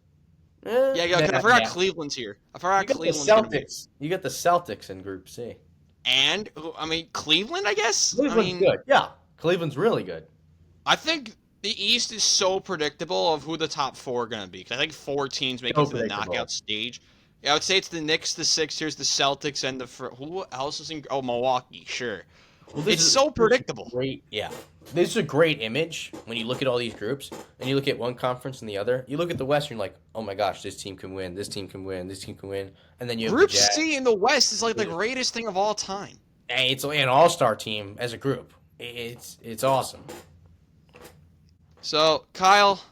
Yeah, 'cause I forgot Yeah. Cleveland's here. I forgot You got the Cleveland's gonna be. Celtics. You got the Celtics in Group C. And I mean Cleveland, I guess. I Cleveland's mean, good. Yeah, Cleveland's really good. I think the East is so predictable of who the top 4 are gonna be. 'Cause I think 4 teams make So it to the knockout predictable. stage. Yeah, I would say it's the Knicks, the Sixers, the Celtics, and who else is in? Oh, Milwaukee. Sure. Well, It's so this is predictable. great. Yeah, this is a great image when you look at all these groups and you look at one conference and the other. You look at the West, and you're like, oh my gosh, this team can win. This team can win. This team can win. And then you have the Group Jazz. C in the West is like the greatest thing of all time. Hey, it's an all-star team as a group. It's awesome. So, Kyle,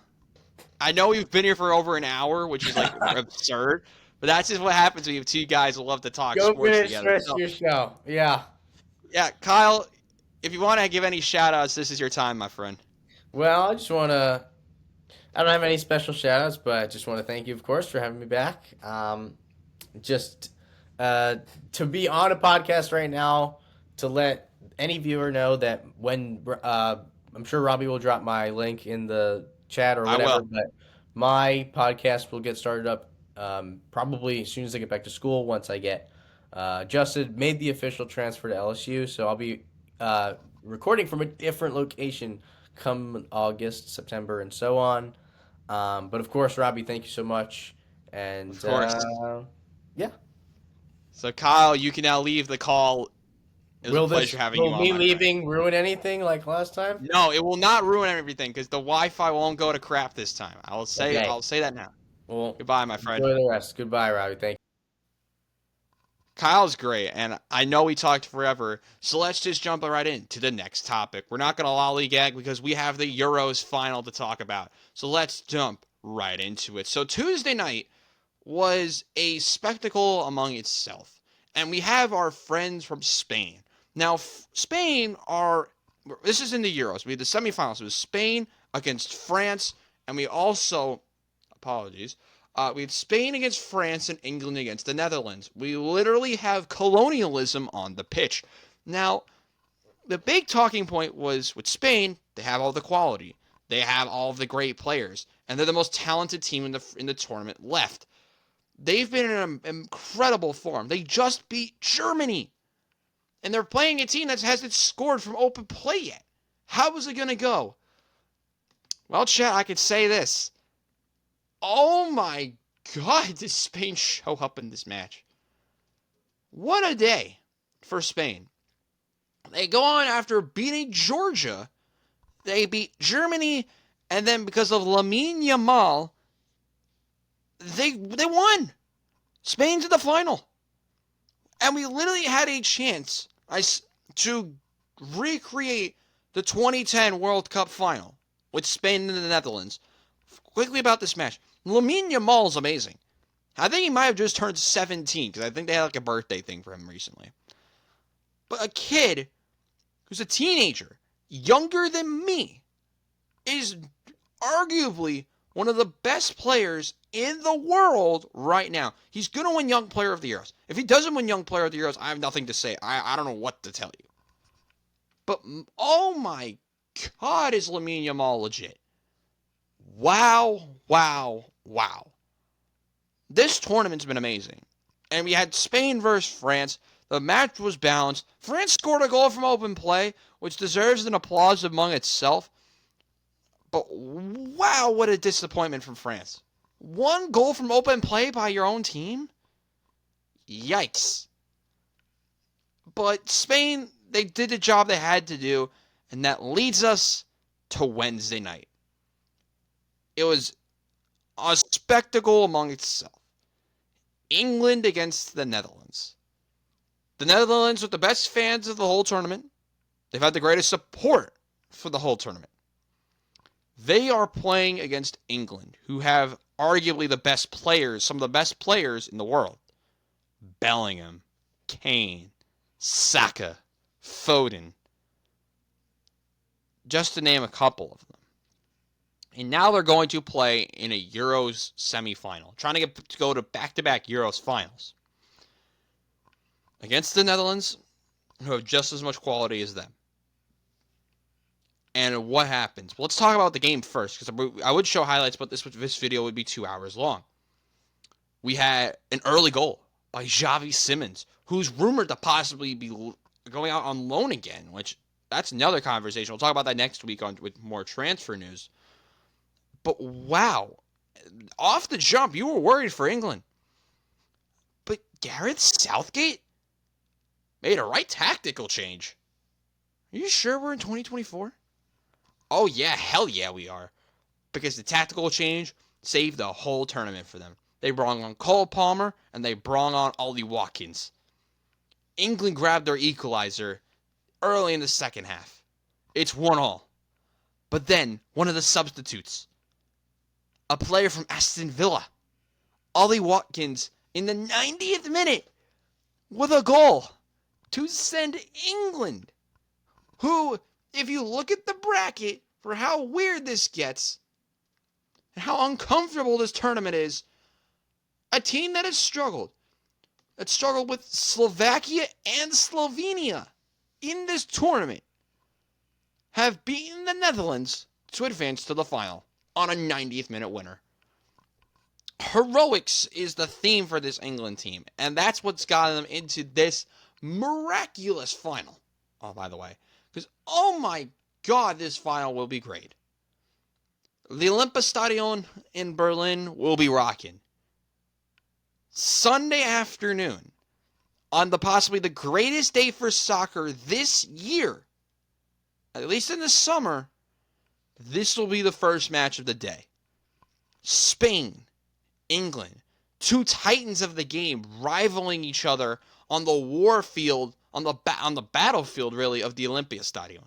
I know we've been here for over an hour, which is like absurd, but that's just what happens when you have two guys who love to talk Go sports finish the together. rest of So, your show. Yeah. yeah, Kyle, if you want to give any shout outs, this is your time, my friend. Well, I don't have any special shout outs, but I just want to thank you, of course, for having me back. Just to be on a podcast right now, to let any viewer know that when I'm sure Robbie will drop my link in the chat or I whatever, will. but my podcast will get started up probably as soon as I get back to school. Once I get adjusted, made the official transfer to LSU, so I'll be recording from a different location come August, September, and so on. But of course, Robbie, thank you so much. And Of course. yeah, So, Kyle, you can now leave the call. It was a pleasure having you will on, me my friend. leaving ruin anything like last time? No, it will not ruin everything because the Wi-Fi won't go to crap this time. Okay. I'll say that now. Well, Goodbye, my friend. enjoy the rest. Goodbye, Robbie. Thank you. Kyle's great, and I know we talked forever, so let's just jump right into the next topic. We're not going to lollygag because we have the Euros final to talk about. So let's jump right into it. So Tuesday night was a spectacle among itself, and we have our friends from Spain. Now, Spain are, this is in the Euros. We had the semifinals. It was Spain against France, and we also, apologies, we had Spain against France and England against the Netherlands. We literally have colonialism on the pitch. Now, the big talking point was with Spain, they have all the quality. They have all of the great players, and they're the most talented team in the tournament left. They've been in an incredible form. They just beat Germany, and they're playing a team that hasn't scored from open play yet. How is it going to go? Well, chat, I could say this. Oh my God, did Spain show up in this match? What a day for Spain. They go on after beating Georgia. They beat Germany, and then because of Lamine Yamal, they won. Spain to the final. And we literally had a chance to recreate the 2010 World Cup final with Spain and the Netherlands. Quickly about this match. Lamine Yamal is amazing. I think he might have just turned 17 because I think they had like a birthday thing for him recently. But a kid who's a teenager, younger than me, is arguably one of the best players in the world right now. He's going to win Young Player of the Euros. If he doesn't win Young Player of the Euros, I have nothing to say. I don't know what to tell you. But oh my God, is Lamine Yamal legit? Wow, wow, wow. This tournament's been amazing. And we had Spain versus France. The match was balanced. France scored a goal from open play, which deserves an applause among itself. But wow, what a disappointment from France. One goal from open play by your own team? Yikes. But Spain, they did the job they had to do, and that leads us to Wednesday night. It was a spectacle among itself. England against the Netherlands. The Netherlands with the best fans of the whole tournament. They've had the greatest support for the whole tournament. They are playing against England, who have arguably the best players, some of the best players in the world. Bellingham, Kane, Saka, Foden. Just to name a couple of them. And now they're going to play in a Euros semifinal, trying to go to back-to-back Euros finals against the Netherlands, who have just as much quality as them. And what happens? Well, let's talk about the game first, because I would show highlights, but this video would be 2 hours long. We had an early goal by Xavi Simons, who's rumored to possibly be going out on loan again, which that's another conversation. We'll talk about that next week with more transfer news. But wow, off the jump, you were worried for England. But Gareth Southgate made a right tactical change. Are you sure we're in 2024? Oh yeah, hell yeah we are. Because the tactical change saved the whole tournament for them. They brought on Cole Palmer and they brought on Ollie Watkins. England grabbed their equalizer early in the second half. It's 1-1. But then, one of the substitutes, a player from Aston Villa, Ollie Watkins, in the 90th minute, with a goal to send England, who, if you look at the bracket for how weird this gets, and how uncomfortable this tournament is, a team that struggled with Slovakia and Slovenia in this tournament, have beaten the Netherlands to advance to the final on a 90th minute winner. Heroics is the theme for this England team, and that's what's gotten them into this miraculous final. Oh, by the way, because oh my God, this final will be great. The Olympiastadion in Berlin will be rocking. Sunday afternoon, on possibly the greatest day for soccer this year, at least in the summer, this will be the first match of the day. Spain, England, two titans of the game rivaling each other on the war field, on the battlefield, really, of the Olympiastadion.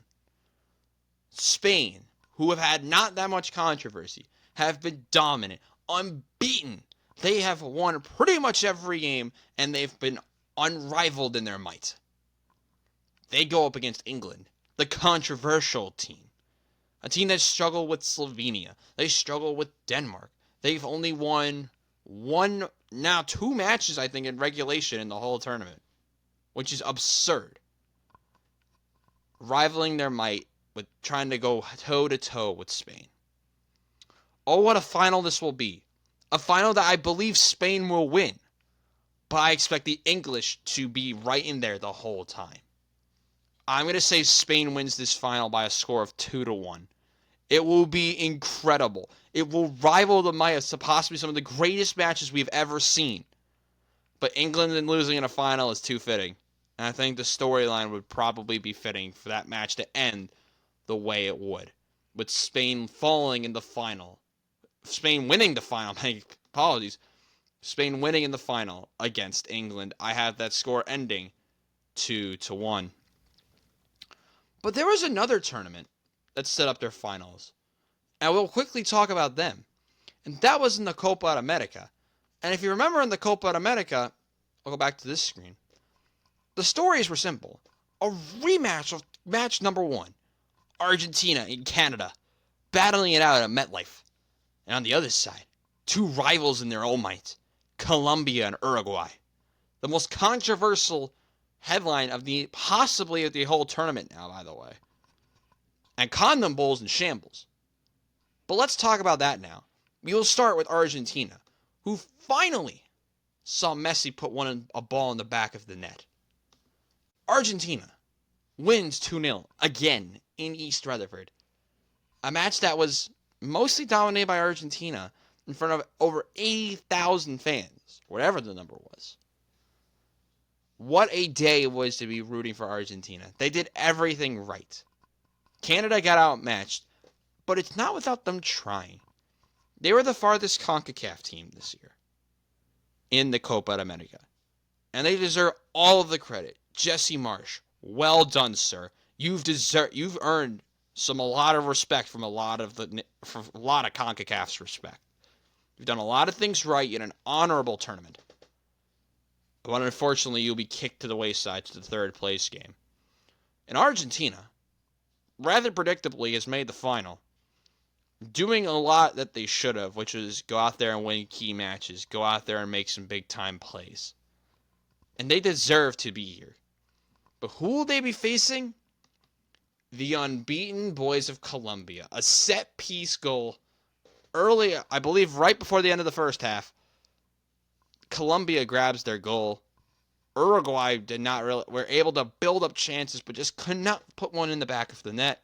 Spain, who have had not that much controversy, have been dominant, unbeaten. They have won pretty much every game, and they've been unrivaled in their might. They go up against England, the controversial team. A team that struggled with Slovenia. They struggle with Denmark. They've only won two matches, I think, in regulation in the whole tournament, which is absurd. Rivaling their might with trying to go toe-to-toe with Spain. Oh, what a final this will be. A final that I believe Spain will win, but I expect the English to be right in there the whole time. I'm going to say Spain wins this final by a score of 2-1. It will be incredible. It will rival the might of possibly some of the greatest matches we've ever seen. But England losing in a final is too fitting. And I think the storyline would probably be fitting for that match to end the way it would, with Spain falling in the final. Spain winning the final, my apologies. Spain winning in the final against England. I have that score ending 2-1. But there was another tournament that set up their finals, and we'll quickly talk about them. And that was in the Copa America. And if you remember in the Copa America, I'll go back to this screen. The stories were simple. A rematch of match number 1. Argentina and Canada battling it out at MetLife. And on the other side, two rivals in their own might, Colombia and Uruguay. The most controversial headline of possibly of the whole tournament now, by the way. And condom bowls and shambles. But let's talk about that now. We will start with Argentina, who finally saw Messi put a ball in the back of the net. Argentina wins 2-0 again in East Rutherford. A match that was mostly dominated by Argentina in front of over 80,000 fans, whatever the number was. What a day it was to be rooting for Argentina. They did everything right. Canada got outmatched, but it's not without them trying. They were the farthest CONCACAF team this year in the Copa America, and they deserve all of the credit. Jesse Marsch, well done, sir. You've earned a lot of respect from a lot of CONCACAF's respect. You've done a lot of things right in an honorable tournament. But unfortunately, you'll be kicked to the wayside to the third place game. And Argentina, rather predictably, has made the final, doing a lot that they should have, which is go out there and win key matches, go out there and make some big-time plays. And they deserve to be here. But who will they be facing? The unbeaten boys of Colombia. A set-piece goal early, I believe right before the end of the first half. Colombia grabs their goal. Uruguay were able to build up chances, but just could not put one in the back of the net.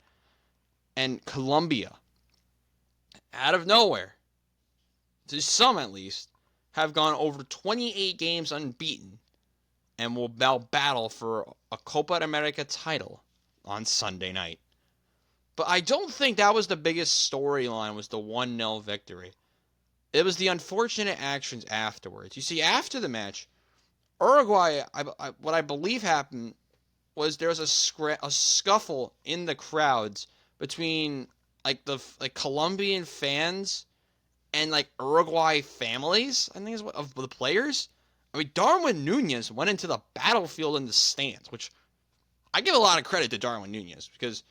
And Colombia, out of nowhere, to some at least, have gone over 28 games unbeaten and will now battle for a Copa America title on Sunday night. But I don't think that was the biggest storyline, was the 1-0 victory. It was the unfortunate actions afterwards. You see, after the match, Uruguay, what I believe happened was there was a scuffle in the crowds between like Colombian fans and like Uruguay families, I think is what of the players. I mean, Darwin Nunez went into the battlefield in the stands, which I give a lot of credit to Darwin Nunez because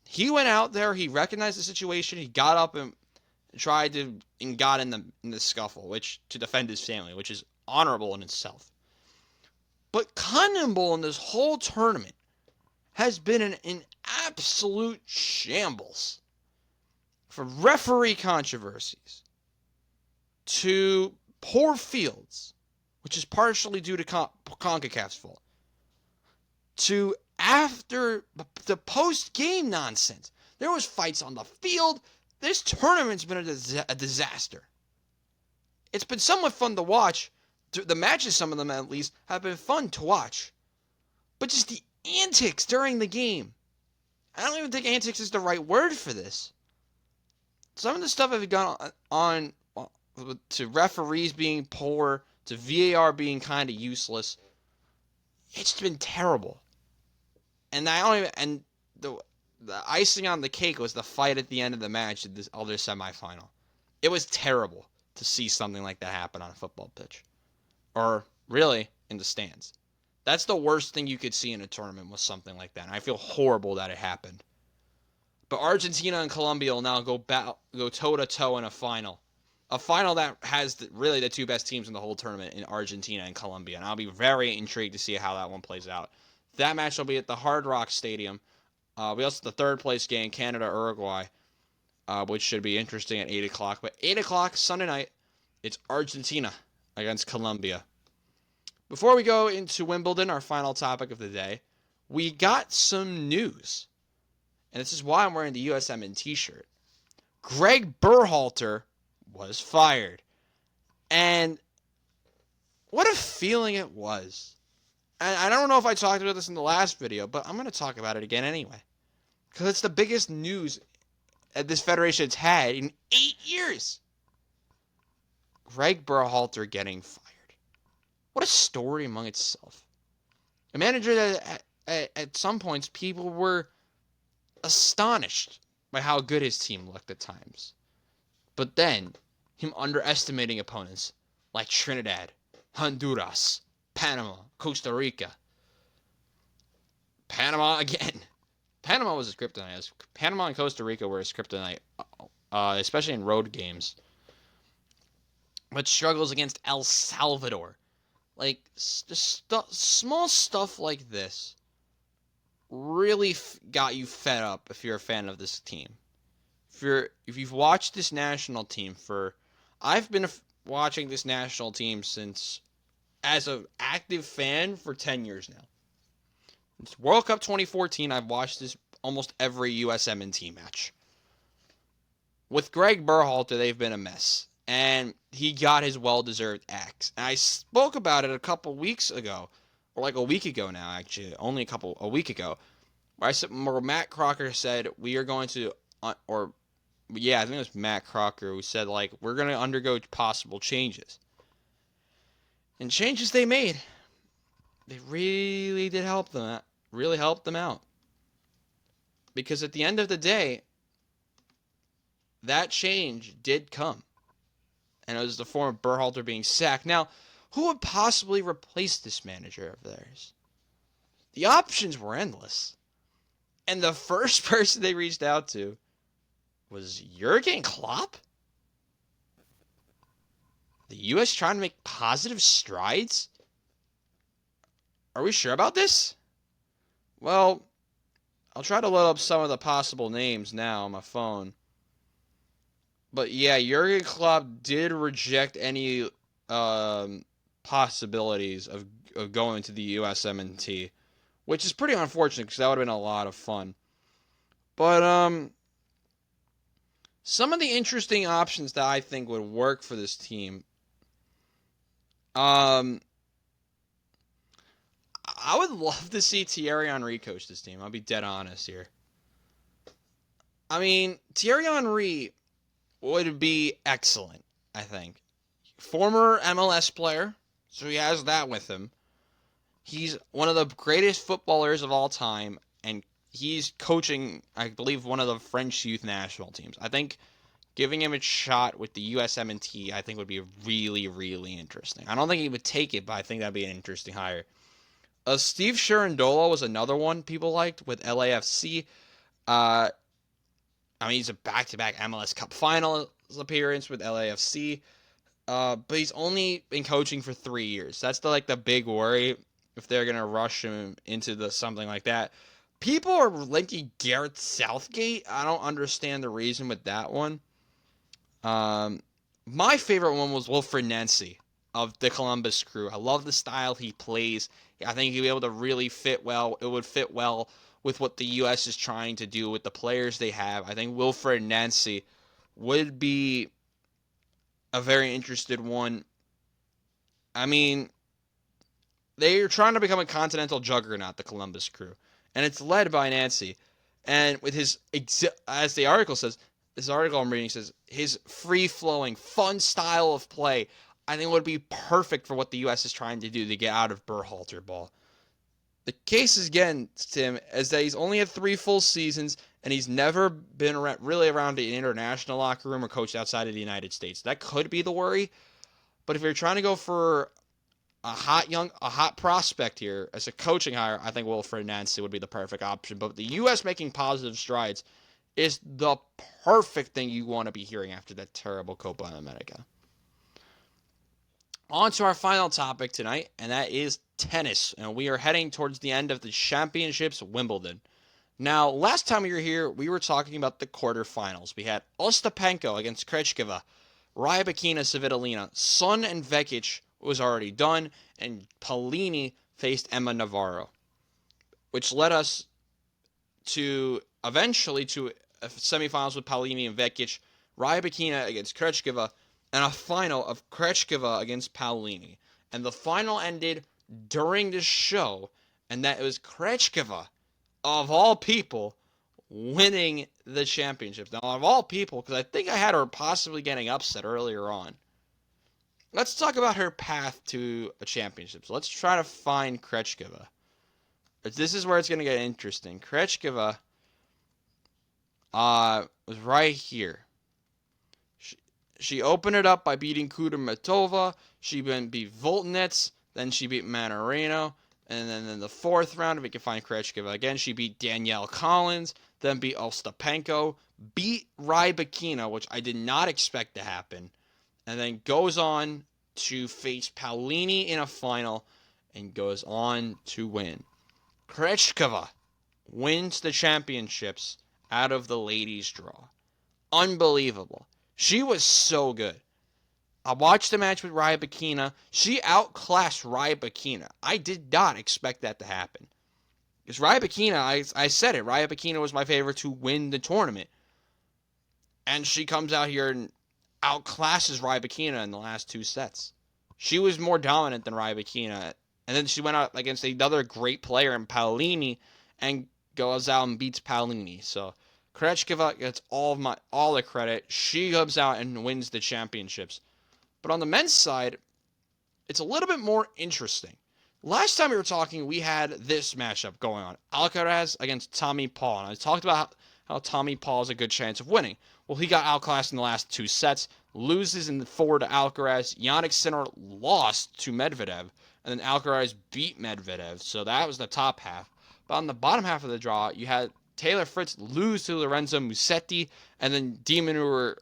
he went out there, he recognized the situation, he got up and tried to and got in the scuffle, which to defend his family, which is honorable in itself. But CONMEBOL in this whole tournament has been an absolute shambles. From referee controversies to poor fields, which is partially due to CONCACAF's fault, to after the post-game nonsense. There was fights on the field. This tournament's been a disaster. It's been somewhat fun to watch. The matches, some of them at least, have been fun to watch. But just the antics during the game. I don't even think antics is the right word for this. Some of the stuff have gone on to referees being poor, to VAR being kind of useless. It's been terrible. And the icing on the cake was the fight at the end of the match in this other semifinal. It was terrible to see something like that happen on a football pitch. Or really in the stands. That's the worst thing you could see in a tournament was something like that. And I feel horrible that it happened. But Argentina and Colombia will now go toe-to-toe in a final. A final that has really the two best teams in the whole tournament in Argentina and Colombia. And I'll be very intrigued to see how that one plays out. That match will be at the Hard Rock Stadium. We also have the third place game, Canada-Uruguay, which should be interesting at 8 o'clock. But 8 o'clock Sunday night, it's Argentina against Colombia. Before we go into Wimbledon, our final topic of the day, we got some news. And this is why I'm wearing the USMNT shirt. Greg Berhalter was fired. And what a feeling it was. And I don't know if I talked about this in the last video, but I'm going to talk about it again anyway. Because it's the biggest news that this federation has had in 8 years. Greg Berhalter getting fired. What a story among itself. A manager that at some points people were astonished by how good his team looked at times. But then, him underestimating opponents like Trinidad, Honduras, Panama, Costa Rica. Panama again. Panama was his kryptonite. Panama and Costa Rica were his kryptonite, especially in road games. But struggles against El Salvador. Like, just small stuff like this really got you fed up if you're a fan of this team. If you've watched this national team I've been watching this national team since as an active fan for 10 years now. It's World Cup 2014, I've watched this almost every USMNT match. With Greg Berhalter, they've been a mess. And he got his well-deserved axe. And I spoke about it a couple weeks ago, or like a week ago now, actually, only a week ago, where Matt Crocker said we are going to, I think it was Matt Crocker who said like we're going to undergo possible changes. And changes they made, they really did help them out. Really helped them out. Because at the end of the day, that change did come. And it was the form of Berhalter being sacked. Now, who would possibly replace this manager of theirs? The options were endless. And the first person they reached out to was Jurgen Klopp? The U.S. trying to make positive strides? Are we sure about this? Well, I'll try to load up some of the possible names now on my phone. But yeah, Jurgen Klopp did reject any possibilities of going to the USMNT, which is pretty unfortunate because that would have been a lot of fun. But some of the interesting options that I think would work for this team, I would love to see Thierry Henry coach this team. I'll be dead honest here. I mean, Thierry Henry would be excellent, I think. Former MLS player, so he has that with him. He's one of the greatest footballers of all time and he's coaching, I believe, one of the French youth national teams. I think giving him a shot with the USMNT, I think would be really, really interesting. I don't think he would take it, but I think that'd be an interesting hire. Steve Scirondola was another one people liked with LAFC. Uh, I mean, he's a back-to-back MLS Cup Finals appearance with LAFC. But he's only been coaching for 3 years. That's the big worry if they're gonna rush him into the something like that. People are linking Garrett Southgate. I don't understand the reason with that one. Um, my favorite one was Wilfred Nancy of the Columbus Crew. I love the style he plays. I think he'd be able to really fit well. It would fit well with what the U.S. is trying to do with the players they have. I think Wilfred Nancy would be a very interested one. I mean, they're trying to become a continental juggernaut, the Columbus Crew, and it's led by Nancy. And with his, as the article says, this article I'm reading says his free-flowing, fun style of play, I think would be perfect for what the U.S. is trying to do to get out of Berhalter ball. The case against him is that he's only had 3 full seasons, and he's never been really around the international locker room or coached outside of the United States. That could be the worry. But if you're trying to go for a hot prospect here as a coaching hire, I think Wilfred Nancy would be the perfect option. But the U.S. making positive strides is the perfect thing you want to be hearing after that terrible Copa America. On to our final topic tonight, and that is tennis. And we are heading towards the end of the championships, Wimbledon. Now, last time we were here, we were talking about the quarterfinals. We had Ostapenko against Krejcikova, Rybakina Svitolina, Sun and Vekic was already done, and Paolini faced Emma Navarro, which led us to eventually to semifinals with Paolini and Vekic, Rybakina against Krejcikova, and a final of Krejcikova against Paolini. And the final ended during the show, and that it was Krejcikova, of all people, winning the championships. Now, of all people, because I think I had her possibly getting upset earlier on. Let's talk about her path to a championship. So let's try to find Krejcikova. This is where it's going to get interesting. Krejcikova was right here. She opened it up by beating Kudermetova. She beat Voltnitz. Then she beat Mannarino. And then in the fourth round, we can find Krejcikova again. She beat Danielle Collins. Then beat Ostapenko. Beat Rybakina, which I did not expect to happen. And then goes on to face Paolini in a final and goes on to win. Krejcikova wins the championships out of the ladies' draw. Unbelievable. She was so good. I watched the match with Rybakina. She outclassed Rybakina. I did not expect that to happen. Because Rybakina, I said it, Rybakina was my favorite to win the tournament. And she comes out here and outclasses Rybakina in the last 2 sets. She was more dominant than Rybakina. And then she went out against another great player in Paolini and goes out and beats Paolini. So Krejcikova gets all the credit. She comes out and wins the championships. But on the men's side, it's a little bit more interesting. Last time we were talking, we had this matchup going on. Alcaraz against Tommy Paul. And I talked about how Tommy Paul has a good chance of winning. Well, he got outclassed in the last 2 sets, loses in the 4 to Alcaraz. Jannik Sinner lost to Medvedev, and then Alcaraz beat Medvedev. So that was the top half. But on the bottom half of the draw, you had Taylor Fritz lose to Lorenzo Musetti, and then De Minaur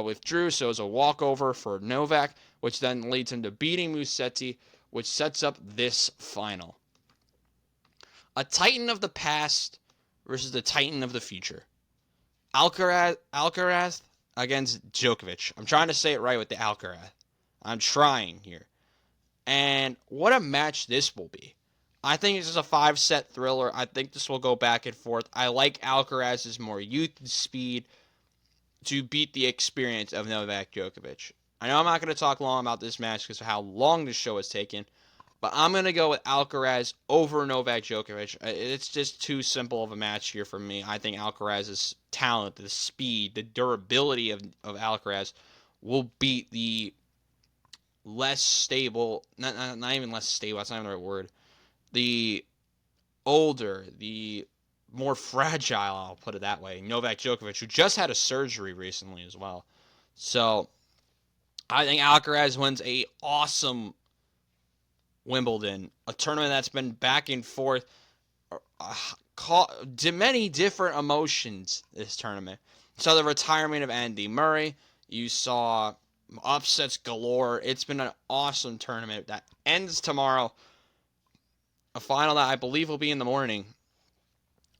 withdrew, so it was a walkover for Novak, which then leads him to beating Musetti, which sets up this final. A Titan of the past versus the Titan of the future. Alcaraz against Djokovic. I'm trying to say it right with the Alcaraz. I'm trying here. And what a match this will be. I think this is a 5-set thriller. I think this will go back and forth. I like Alcaraz's more youth and speed to beat the experience of Novak Djokovic. I know I'm not going to talk long about this match because of how long this show has taken, but I'm going to go with Alcaraz over Novak Djokovic. It's just too simple of a match here for me. I think Alcaraz's talent, the speed, the durability of Alcaraz will beat the less stable, not even less stable, that's not even the right word, the older, the more fragile, I'll put it that way. Novak Djokovic, who just had a surgery recently as well. So I think Alcaraz wins a awesome Wimbledon, a tournament that's been back and forth, many different emotions this tournament. You saw the retirement of Andy Murray. You saw upsets galore. It's been an awesome tournament that ends tomorrow. A final that I believe will be in the morning.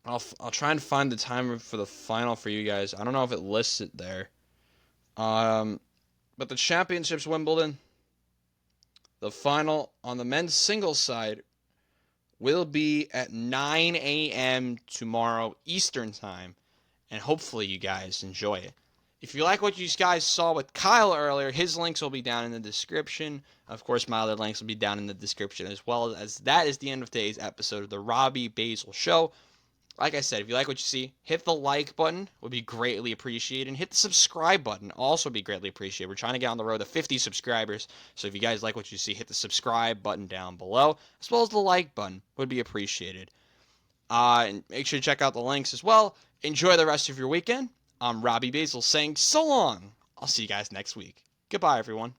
I'll try and find the time for the final for you guys. I don't know if it lists it there. But the championships Wimbledon, the final on the men's singles side will be at 9 a.m. tomorrow Eastern time, and hopefully you guys enjoy it. If you like what you guys saw with Kyle earlier, his links will be down in the description. Of course, my other links will be down in the description as well. As that is the end of today's episode of the Robbie Basel Show. Like I said, if you like what you see, hit the like button, would be greatly appreciated. And hit the subscribe button, also be greatly appreciated. We're trying to get on the road to 50 subscribers. So if you guys like what you see, hit the subscribe button down below, as well as the like button, would be appreciated. And make sure to check out the links as well. Enjoy the rest of your weekend. I'm Robbie Basel saying so long. I'll see you guys next week. Goodbye, everyone.